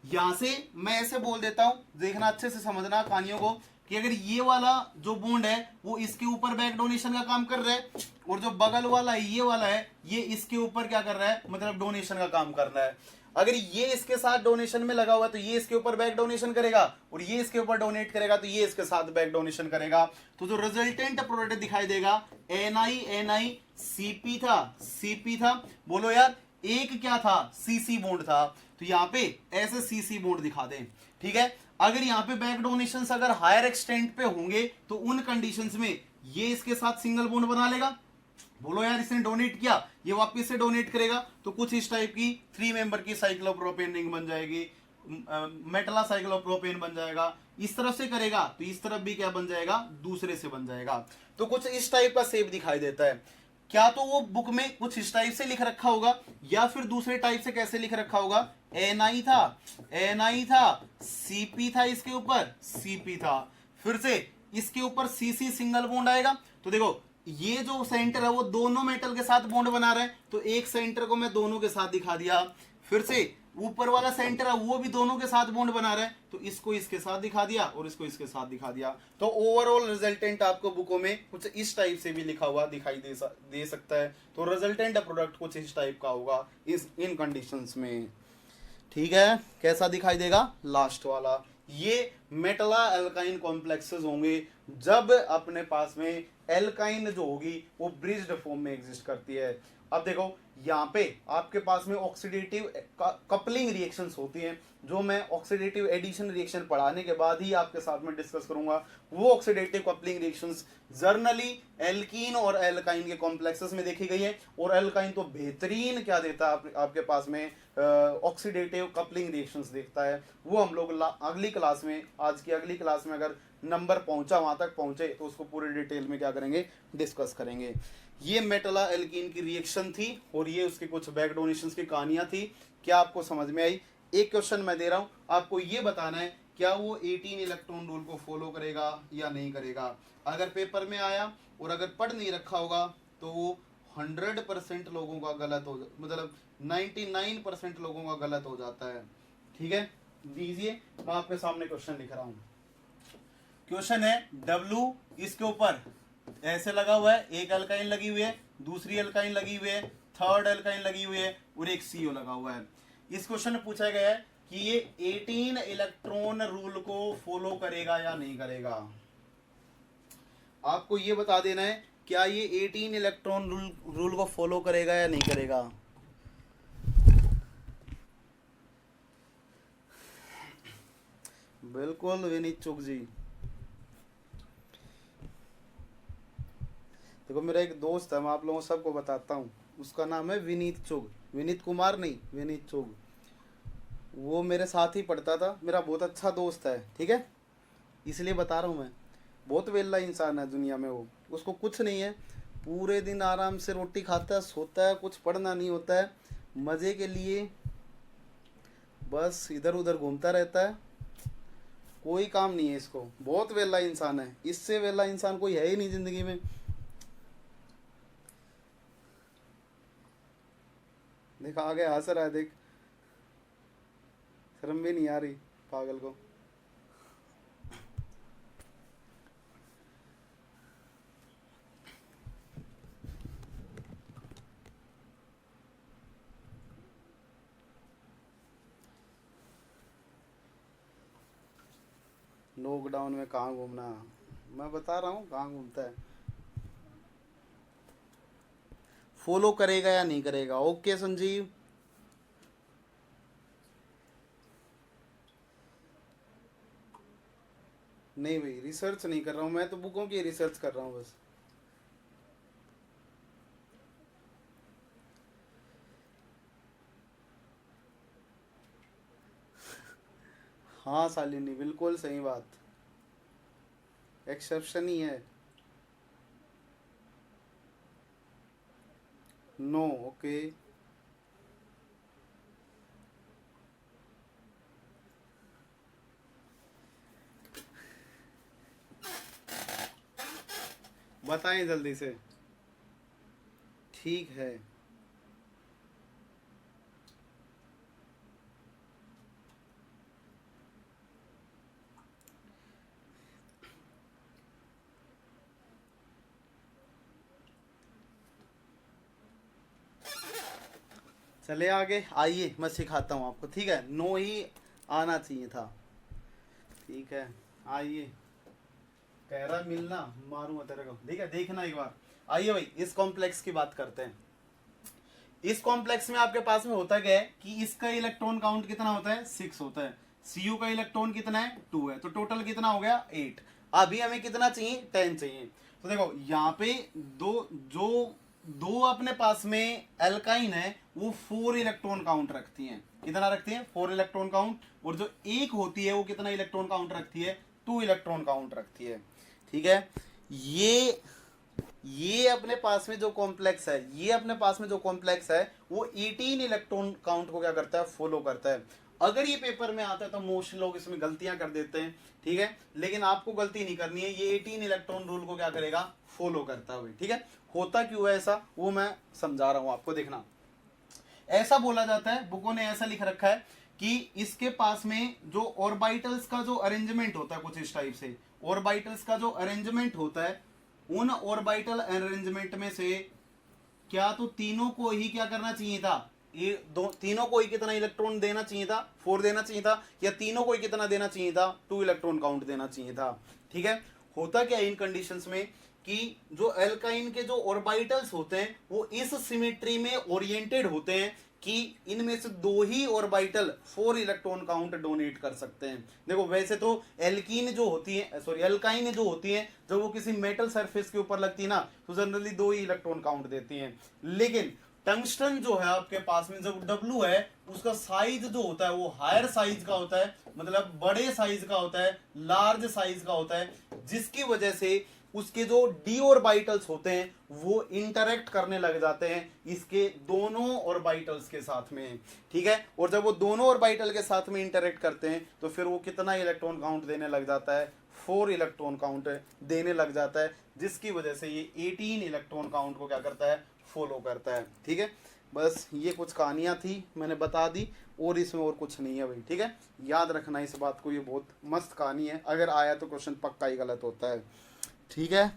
Speaker 1: यहां से मैं ऐसे बोल देता हूं, देखना अच्छे से समझना कहानियों को, कि अगर ये वाला जो बॉन्ड है वो इसके ऊपर बैक डोनेशन का काम कर रहा है, और जो बगल वाला है ये वाला है ये इसके ऊपर क्या कर रहा है, मतलब डोनेशन का काम कर रहा है। अगर ये इसके साथ डोनेशन में लगा हुआ है तो ये इसके ऊपर बैक डोनेशन करेगा, और ये इसके ऊपर डोनेट करेगा तो ये इसके साथ बैक डोनेशन करेगा। तो जो रिजल्टेंट प्रोडक्ट दिखाई देगा NiNi, Cp था, बोलो यार, एक क्या था, CC बॉन्ड था। तो यहाँ पे ऐसे CC बॉन्ड दिखा दें। ठीक है, अगर यहाँ पे बैक डोनेशन अगर हायर एक्सटेंट पे होंगे तो उन कंडीशंस में ये इसके साथ सिंगल बॉन्ड बना लेगा। बोलो यार, इसने डोनेट किया, ये वापस से डोनेट करेगा, तो कुछ इस टाइप की 3 मेंबर की साइक्लोप्रोपेन रिंग बन जाएगी, मेटला साइक्लोप्रोपेन बन जाएगा। इस तरफ से करेगा तो इस तरफ भी क्या बन जाएगा, दूसरे से बन जाएगा। तो कुछ इस टाइप का शेप दिखाई देता है। क्या तो वो बुक में कुछ इस टाइप से लिख रखा होगा, या फिर दूसरे टाइप से कैसे लिख रखा होगा, Ni था, Cp था, इसके ऊपर Cp था, फिर से इसके ऊपर Cc सिंगल बॉन्ड आएगा। तो देखो ये जो सेंटर है वो दोनों मेटल के साथ बॉन्ड बना रहा है, तो एक सेंटर को मैं दोनों के साथ दिखा दिया। फिर से ऊपर वाला सेंटर है वो भी दोनों के साथ बॉन्ड बना रहा है, तो इसको इसके साथ दिखा दिया और इसको इसके साथ दिखा दिया। तो ओवरऑल रिजल्टेंट आपको बुकों में कुछ इस टाइप से भी लिखा हुआ दिखाई दे सकता है। तो रिजल्टेंट प्रोडक्ट कुछ इस टाइप का होगा इन कंडीशंस में। ठीक है, कैसा दिखाई देगा, लास्ट वाला। ये मेटला एल्काइन कॉम्प्लेक्सेस होंगे जब अपने पास में एल्काइन जो होगी वो ब्रिज्ड फॉर्म में एग्जिस्ट करती है। अब देखो यहाँ पे आपके पास में ऑक्सीडेटिव कपलिंग रिएक्शंस होती हैं, जो मैं ऑक्सीडेटिव एडिशन रिएक्शन पढ़ाने के बाद ही आपके साथ में डिस्कस करूंगा। वो oxidative coupling reactions generally alkene और एल्काइन के कॉम्प्लेक्सेस में देखी गई है, और एल्काइन तो बेहतरीन क्या देता है आपके पास में ऑक्सीडेटिव कपलिंग रिएक्शंस देखता है। वो हम लोग अगली क्लास में, आज की अगली क्लास में अगर नंबर पहुंचा, वहां तक पहुंचे तो उसको पूरे डिटेल में क्या करेंगे, डिस्कस करेंगे। ये मेटला एल्कीन की रिएक्शन थी और ये उसके कुछ बैक डोनेशंस की कहानियां थी। क्या आपको समझ में आई? एक क्वेश्चन मैं दे रहा हूं, आपको ये बताना है क्या वो 18 इलेक्ट्रॉन रूल को फॉलो करेगा या नहीं करेगा। अगर पेपर में आया और अगर पढ़ नहीं रखा होगा तो वो 100% लोगों का गलत हो, मतलब 99% लोगों का गलत हो जाता है। ठीक है, दीजिए मैं आपके सामने क्वेश्चन लिख रहा हूं। क्वेश्चन है W, इसके ऊपर ऐसे लगा हुआ है, एक अल्काइन लगी हुई है, दूसरी अल्काइन लगी हुई है, थर्ड अल्काइन लगी हुई है और एक CO लगा हुआ है। इस क्वेश्चन में पूछा गया है कि ये 18 इलेक्ट्रॉन रूल को फॉलो करेगा या नहीं करेगा। आपको ये बता देना है क्या ये 18 इलेक्ट्रॉन रूल को फॉलो करेगा या नहीं करेगा। बिल्कुल विनीत चुग जी। देखो मेरा एक दोस्त है, मैं आप लोगों सबको बताता हूँ, उसका नाम है विनीत चुग, विनीत कुमार नहीं, विनीत चुग। वो मेरे साथ ही पढ़ता था, मेरा बहुत अच्छा दोस्त है। ठीक है, इसलिए बता रहा हूँ मैं, बहुत वेला इंसान है दुनिया में वो, उसको कुछ नहीं है, पूरे दिन आराम से रोटी खाता है, सोता है, कुछ पढ़ना नहीं होता है, मज़े के लिए बस इधर उधर घूमता रहता है, कोई काम नहीं है इसको। बहुत वेला इंसान है, इससे वेला इंसान कोई है ही नहीं ज़िंदगी में। देख आगे हंस रहा है, देख शर्म भी नहीं आ रही पागल को। लॉकडाउन में कहाँ घूमना, मैं बता रहा हूँ कहाँ घूमता है। फॉलो करेगा या नहीं करेगा? ओके संजीव। नहीं भाई, रिसर्च नहीं कर रहा हूँ मैं तो, बुकों की रिसर्च कर रहा हूँ बस। हाँ शालिनी, बिल्कुल सही बात, एक्सेप्शन ही है। No, okay. बताएं जल्दी से। ठीक है। चले आगे, आइए मैं सिखाता हूँ आपको, ठीक है? नो ही आना चाहिए था। ठीक है, आइए। कह रहा मिलना, मारूंगा तेरे को, ठीक है? देखना एक बार। आइए भाई, इस कॉम्प्लेक्स की बात करते हैं। इस कॉम्प्लेक्स में आपके पास में होता क्या है कि इसका इलेक्ट्रॉन काउंट कितना होता है? 6 होता है। सीयू का इलेक्ट्रॉन कितना है? 2 है। तो टोटल कितना हो गया? 8। अभी हमें कितना चाहिए? 10 चाहिए। तो देखो यहाँ पे दो अपने पास में एल्काइन है, वो 4 इलेक्ट्रॉन काउंट रखती हैं। कितना रखती है? 4 इलेक्ट्रॉन काउंट। और जो एक होती है वो कितना इलेक्ट्रॉन काउंट रखती है? 2 इलेक्ट्रॉन काउंट रखती है। ठीक है। ये अपने पास में जो कॉम्प्लेक्स है, ये अपने पास में जो कॉम्प्लेक्स है वो 18 इलेक्ट्रॉन काउंट को क्या करता है? फॉलो करता है। अगर ये पेपर में आता है तो मोस्ट लोग इसमें गलतियां कर देते हैं, ठीक है? लेकिन आपको गलती नहीं करनी है, ये 18 इलेक्ट्रॉन रूल को क्या करेगा? फॉलो करता है, ठीक है? होता क्यों है ऐसा, वो मैं समझा रहा हूं आपको, देखना। ऐसा बोला जाता है, बुकों ने ऐसा लिख रखा है कि इसके पास में जो ऑर्बिटल्स का जो अरेंजमेंट होता है कुछ इस टाइप से, ऑर्बिटल्स का जो अरेंजमेंट होता है, उन ऑर्बिटल अरेंजमेंट में से क्या तो तीनों को ही क्या करना चाहिए था? ये दो तीनों को ही कितना इलेक्ट्रॉन देना चाहिए था? 4 देना चाहिए था। या तीनों को ही कितना देना चाहिए था? 2 इलेक्ट्रॉन काउंट देना चाहिए था। ठीक है। होता क्या इन कंडीशंस में कि जो एल्काइन के जो ऑर्बिटल्स होते हैं वो इस सिमेट्री में ओरिएंटेड होते हैं कि इनमें से 2 ही ऑर्बिटल 4 इलेक्ट्रॉन काउंट डोनेट कर सकते हैं। देखो वैसे तो एल्कीन जो होती है, सॉरी एल्काइन जो होती है, जब वो किसी मेटल सरफेस के ऊपर लगती है ना, तो जनरली 2 ही इलेक्ट्रॉन काउंट देती हैं। लेकिन टंगस्टन जो है आपके पास में, जब डब्लू है, उसका साइज जो होता है वो हायर साइज का होता है, मतलब बड़े साइज का होता है, लार्ज साइज का होता है, जिसकी वजह से उसके जो डी ऑर्बिटल्स होते हैं वो इंटरेक्ट करने लग जाते हैं इसके दोनों ऑर्बिटल्स के साथ में। ठीक है। और जब वो दोनों ऑर्बिटल के साथ में इंटरेक्ट करते हैं तो फिर वो कितना इलेक्ट्रॉन काउंट देने लग जाता है? 4 इलेक्ट्रॉन काउंट देने लग जाता है, जिसकी वजह से ये 18 इलेक्ट्रॉन काउंट को क्या करता है? फॉलो करता है। ठीक है। बस ये कुछ कहानियां थी, मैंने बता दी, और इसमें और कुछ नहीं है भाई। ठीक है, याद रखना इस बात को, ये बहुत मस्त कहानी है, अगर आया तो क्वेश्चन पक्का ही गलत होता है। ठीक है,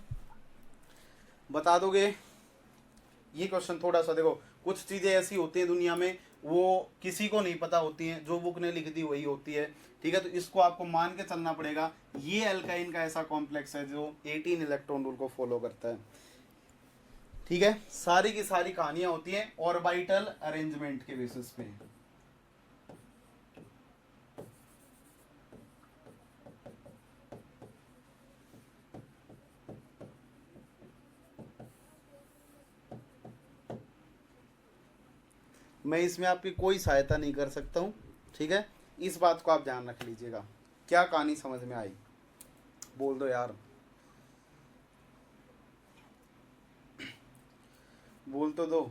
Speaker 1: बता दोगे? ये क्वेश्चन थोड़ा सा देखो, कुछ चीजें ऐसी होती हैं दुनिया में वो किसी को नहीं पता होती हैं, जो बुक ने लिख दी वही होती है। ठीक है, तो इसको आपको मान के चलना पड़ेगा। ये अल्काइन का ऐसा कॉम्प्लेक्स है जो 18 इलेक्ट्रॉन रूल को फॉलो करता है। ठीक है, सारी की सारी कहानियां होती हैं ऑर्बिटल अरेंजमेंट के बेसिस पे। मैं इसमें आपकी कोई सहायता नहीं कर सकता हूँ। ठीक है, इस बात को आप ध्यान रख लीजिएगा। क्या कहानी समझ में आई? बोल दो यार, बोल तो दो।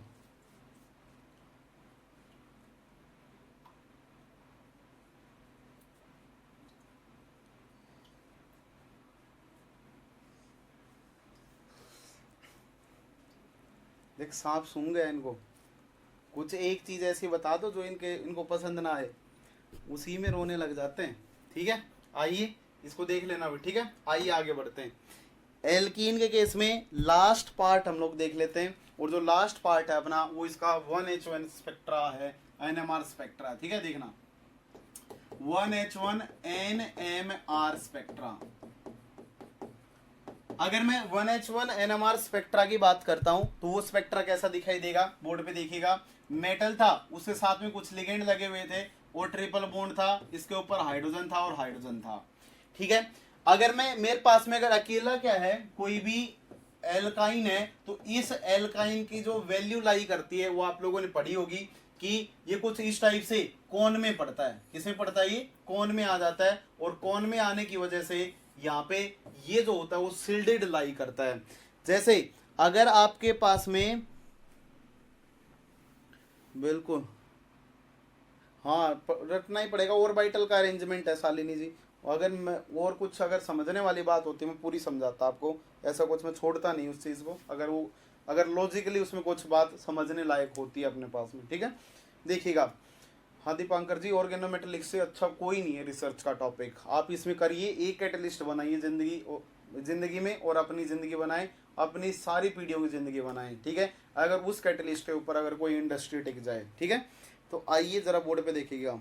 Speaker 1: देख सांप सूंघ गया इनको। कुछ एक चीज ऐसी बता दो जो इनको पसंद ना आए, उसी में रोने लग जाते हैं। ठीक है, आइए इसको देख लेना भी। ठीक है, आइए आगे बढ़ते हैं। एल्कीन के केस में लास्ट पार्ट हम लोग देख लेते हैं, और जो लास्ट पार्ट है अपना वो इसका 1H1 स्पेक्ट्रा है, NMR स्पेक्ट्रा। ठीक है, देखना 1H1 NMR स्पेक्ट्रा। अगर मैं 1H1 NMR स्पेक्ट्रा की बात करता हूं तो वो स्पेक्ट्रा कैसा दिखाई देगा, बोर्ड पे देखिएगा। मेटल था, उसके साथ में कुछ लिगेंड लगे हुए थे, और ट्रिपल बॉन्ड था, इसके ऊपर हाइड्रोजन था और हाइड्रोजन था। ठीक है, अगर मैं मेरे पास में अगर अकेला क्या है, कोई भी एल्काइन है, तो इस एल्काइन की जो वैल्यू लाई करती है वो आप लोगों ने पढ़ी होगी कि ये कुछ इस टाइप से कोन में पड़ता है। किसमें पड़ता है? ये कोन में आ जाता है, और कोन में आने की वजह से यहाँ पे ये जो होता है वो सिल्डेड लाई करता है। जैसे अगर आपके पास में, बिल्कुल हाँ रखना ही पड़ेगा, ऑर्बिटल का अरेंजमेंट है शालिनी जी। अगर मैं और कुछ अगर समझने वाली बात होती मैं पूरी समझाता आपको, ऐसा कुछ मैं छोड़ता नहीं उस चीज़ को, अगर लॉजिकली उसमें कुछ बात समझने लायक होती है अपने पास में। ठीक है, देखिएगा। हाँ दीपांकर जी, ऑर्गेनोमेटेलिक्स से अच्छा कोई नहीं है रिसर्च का टॉपिक। आप इसमें करिए, एक कैटलिस्ट बनाइए जिंदगी में, और अपनी जिंदगी बनाएं, अपनी सारी पीढ़ियों की जिंदगी बनाएं। ठीक है, अगर उस कैटलिस्ट के ऊपर अगर कोई इंडस्ट्री टिक जाए। ठीक है, तो आइए जरा बोर्ड पे देखिएगा।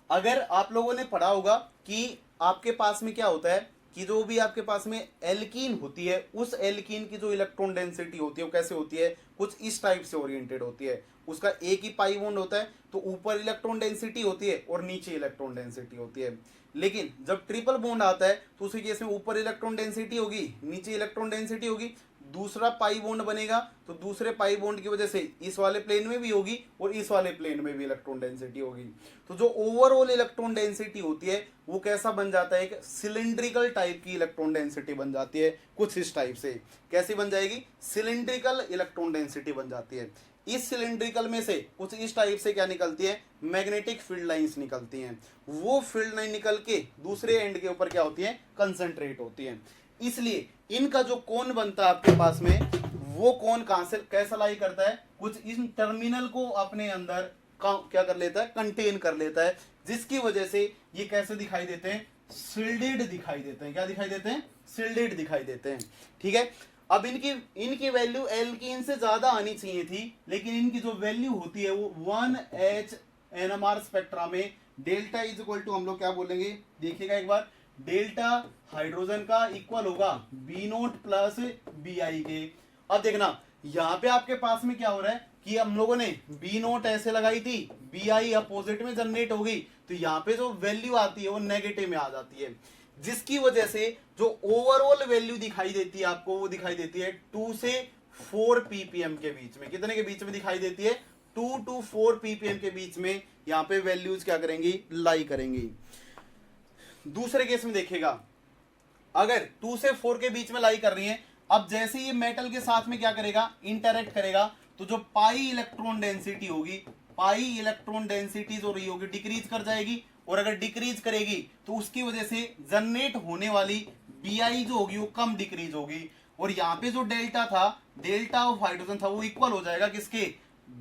Speaker 1: अगर आप लोगों ने पढ़ा होगा कि आपके पास में क्या होता है कि जो भी आपके पास में एल्कीन होती है, उस एल्कीन की जो इलेक्ट्रॉन डेंसिटी होती है वो कैसे होती है, कुछ इस टाइप से ओरिएंटेड होती है। उसका एक ही पाई बॉन्ड होता है, तो ऊपर इलेक्ट्रॉन डेंसिटी होती है और नीचे इलेक्ट्रॉन डेंसिटी होती है। लेकिन जब ट्रिपल बॉन्ड आता है तो उसी केस में ऊपर इलेक्ट्रॉन डेंसिटी होगी, नीचे इलेक्ट्रॉन डेंसिटी होगी, दूसरा पाई बॉन्ड बनेगा, तो दूसरे पाई बॉन्ड की वजह से इस वाले प्लेन में भी होगी और इस वाले प्लेन में भी इलेक्ट्रॉन डेंसिटी होगी। तो जो ओवरऑल इलेक्ट्रॉन डेंसिटी होती है वो कैसा बन जाता है, एक सिलिंड्रिकल टाइप की इलेक्ट्रॉन डेंसिटी बन जाती है, कुछ इस टाइप से। कैसी बन जाएगी? सिलिंड्रिकल इलेक्ट्रॉन डेंसिटी बन जाती है। इस सिलिंड्रिकल में से कुछ इस टाइप से क्या निकलती है, मैग्नेटिक फील्ड लाइंस निकलती हैं। वो फील्ड लाइन निकल के दूसरे एंड के ऊपर क्या होती है, कंसंट्रेट होती है। इसलिए इनका जो कोन बनता है आपके पास में, वो कोन कहां से कैसा लाई करता है, कुछ इन टर्मिनल को अपने अंदर क्या कर लेता है, कंटेन कर लेता है, जिसकी वजह से ये कैसे दिखाई देते हैं, शिल्डेड दिखाई देते हैं। क्या दिखाई देते हैं? शिल्डेड दिखाई देते हैं। ठीक है, अब इनकी वैल्यू एल्कीन से ज्यादा आनी चाहिए थी, लेकिन इनकी जो वैल्यू होती है वो 1H NMR स्पेक्ट्रा में डेल्टा इज इक्वल टू, हम लोग क्या बोलेंगे, देखिएगा एक बार, डेल्टा हाइड्रोजन का इक्वल होगा B0 प्लस BI के। अब देखना यहाँ पे आपके पास में क्या हो रहा है कि हम लोगों ने B0 ऐसे लगाई थी, BI अपोजिट में जनरेट हो गई, तो यहाँ पे जो वैल्यू आती है वो नेगेटिव में आ जाती है, जिसकी वजह से जो ओवरऑल वैल्यू दिखाई देती है आपको, वो दिखाई देती है 2 से 4 ppm के बीच में। कितने के बीच में दिखाई देती है? 2 to 4 ppm के बीच में यहाँ पे वैल्यूज क्या करेंगी, लाई करेंगी। दूसरे केस में देखिएगा, अगर 2 से 4 के बीच में लाई कर रही है, अब जैसे ये मेटल के साथ में क्या करेगा, इंटरेक्ट करेगा, तो जो पाई इलेक्ट्रॉन डेंसिटी होगी, पाई इलेक्ट्रॉन डेंसिटी जो रही होगी डिक्रीज कर जाएगी, और अगर डिक्रीज करेगी तो उसकी वजह से जनरेट होने वाली BI जो होगी वो कम डिक्रीज होगी, और यहाँ पे जो डेल्टा था, डेल्टा ऑफ हाइड्रोजन था, वो इक्वल हो जाएगा किसके,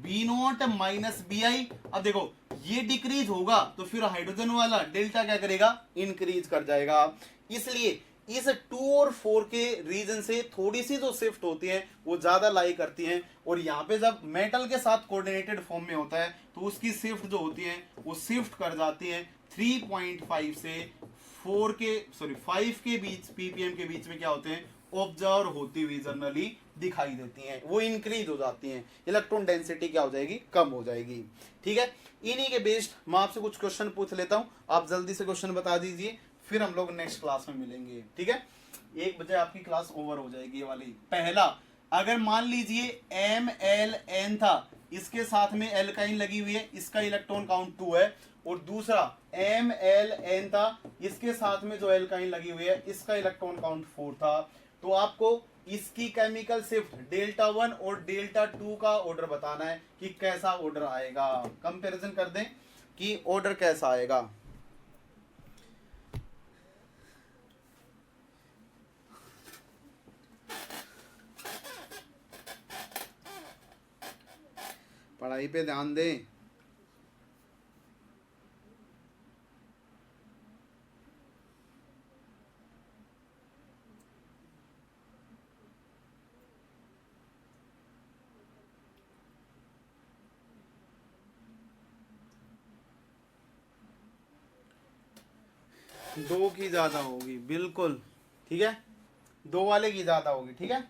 Speaker 1: B0 माइनस BI। अब देखो ये डिक्रीज होगा तो फिर हाइड्रोजन वाला डेल्टा क्या करेगा, इंक्रीज कर जाएगा। इसलिए इस 2 और 4 के रीजन से थोड़ी सी जो शिफ्ट होती है वो ज्यादा लाई करती हैं, और यहाँ पे जब मेटल के साथ कोऑर्डिनेटेड फॉर्म में होता है तो उसकी शिफ्ट जो होती है वो शिफ्ट कर जाती है 3.5 से 5 के बीच ppm के बीच में क्या होते हैं, ऑब्जर्व होती हुई जनरली दिखाई देती हैं, वो इंक्रीज हो जाती हैं, इलेक्ट्रॉन डेंसिटी क्या हो जाएगी, कम हो जाएगी। ठीक है, इन्हीं के बेस्ड मैं आपसे कुछ क्वेश्चन पूछ लेता हूं, आप जल्दी से क्वेश्चन बता दीजिए, फिर हम लोग नेक्स्ट क्लास में मिलेंगे। ठीक है, 1 बजे आपकी क्लास ओवर हो जाएगी ये वाली। पहला, अगर मान लीजिए MLN था, इसके साथ में एल्काइन लगी हुई है, इसका इलेक्ट्रॉन काउंट 2 है, और दूसरा MLN था, इसके साथ में जो एल्काइन लगी हुई है, इसका इलेक्ट्रॉन काउंट 4 था, तो आपको इसकी केमिकल शिफ्ट डेल्टा 1 और डेल्टा 2 का ऑर्डर बताना है कि कैसा ऑर्डर आएगा। कंपैरिजन कर दें कि ऑर्डर कैसा आएगा। पढ़ाई पे ध्यान दें। दो की ज्यादा होगी बिल्कुल, ठीक है, दो वाले की ज्यादा होगी, ठीक है।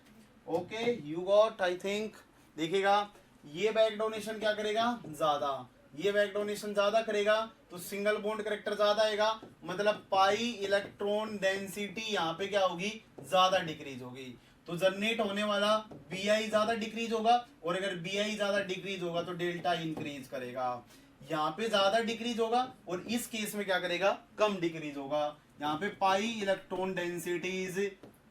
Speaker 1: Okay you got I think. देखिएगा ये बैक डोनेशन क्या करेगा, ज्यादा, ये बैक डोनेशन ज्यादा करेगा तो सिंगल बॉन्ड करेक्टर ज्यादा आएगा, मतलब पाई इलेक्ट्रॉन डेंसिटी यहाँ पे क्या होगी, ज्यादा डिक्रीज होगी। तो जनरेट होने वाला बी आई ज्यादा डिक्रीज होगा, और अगर बी आई ज्यादा डिक्रीज होगा तो डेल्टा इंक्रीज करेगा। यहाँ पे ज्यादा डिक्रीज होगा और इस केस में क्या करेगा, कम डिक्रीज होगा। यहाँ पे पाई इलेक्ट्रॉन डेंसिटीज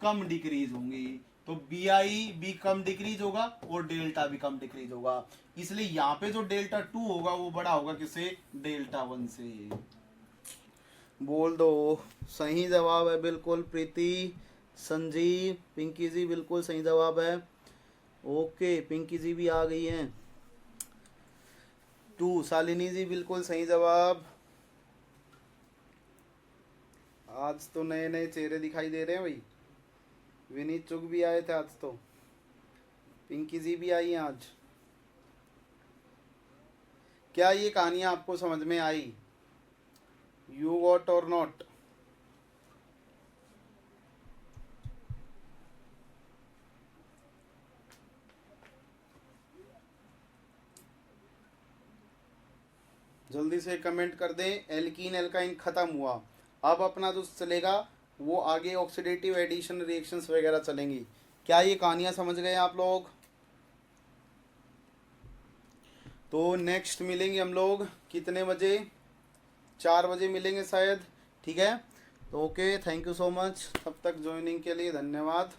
Speaker 1: कम डिक्रीज होंगी, तो बी आई भी कम डिक्रीज होगा और डेल्टा भी कम डिक्रीज होगा। इसलिए यहाँ पे जो डेल्टा 2 होगा वो बड़ा होगा किससे, डेल्टा 1 से। बोल दो सही जवाब है बिल्कुल। प्रीति, संजीव, पिंकी जी बिल्कुल सही जवाब है। ओके पिंकी जी भी आ गई हैं। 2 शालिनी जी बिल्कुल सही जवाब। आज तो नए नए चेहरे दिखाई दे रहे हैं भाई। विनीत चुग भी आए थे आज तो, पिंकी जी भी आई हैं आज। क्या ये कहानियां आपको समझ में आई, यू गॉट और नॉट? जल्दी से कमेंट कर दें। एल्कीन एल्काइन खत्म हुआ, अब अपना जो चलेगा वो आगे ऑक्सीडेटिव एडिशन रिएक्शंस वगैरह चलेंगी। क्या ये कहानियां समझ गए आप लोग? तो नेक्स्ट मिलेंगे हम लोग कितने बजे, 4 बजे मिलेंगे शायद, ठीक है। तो okay thank you so much, तब तक ज्वाइनिंग के लिए धन्यवाद।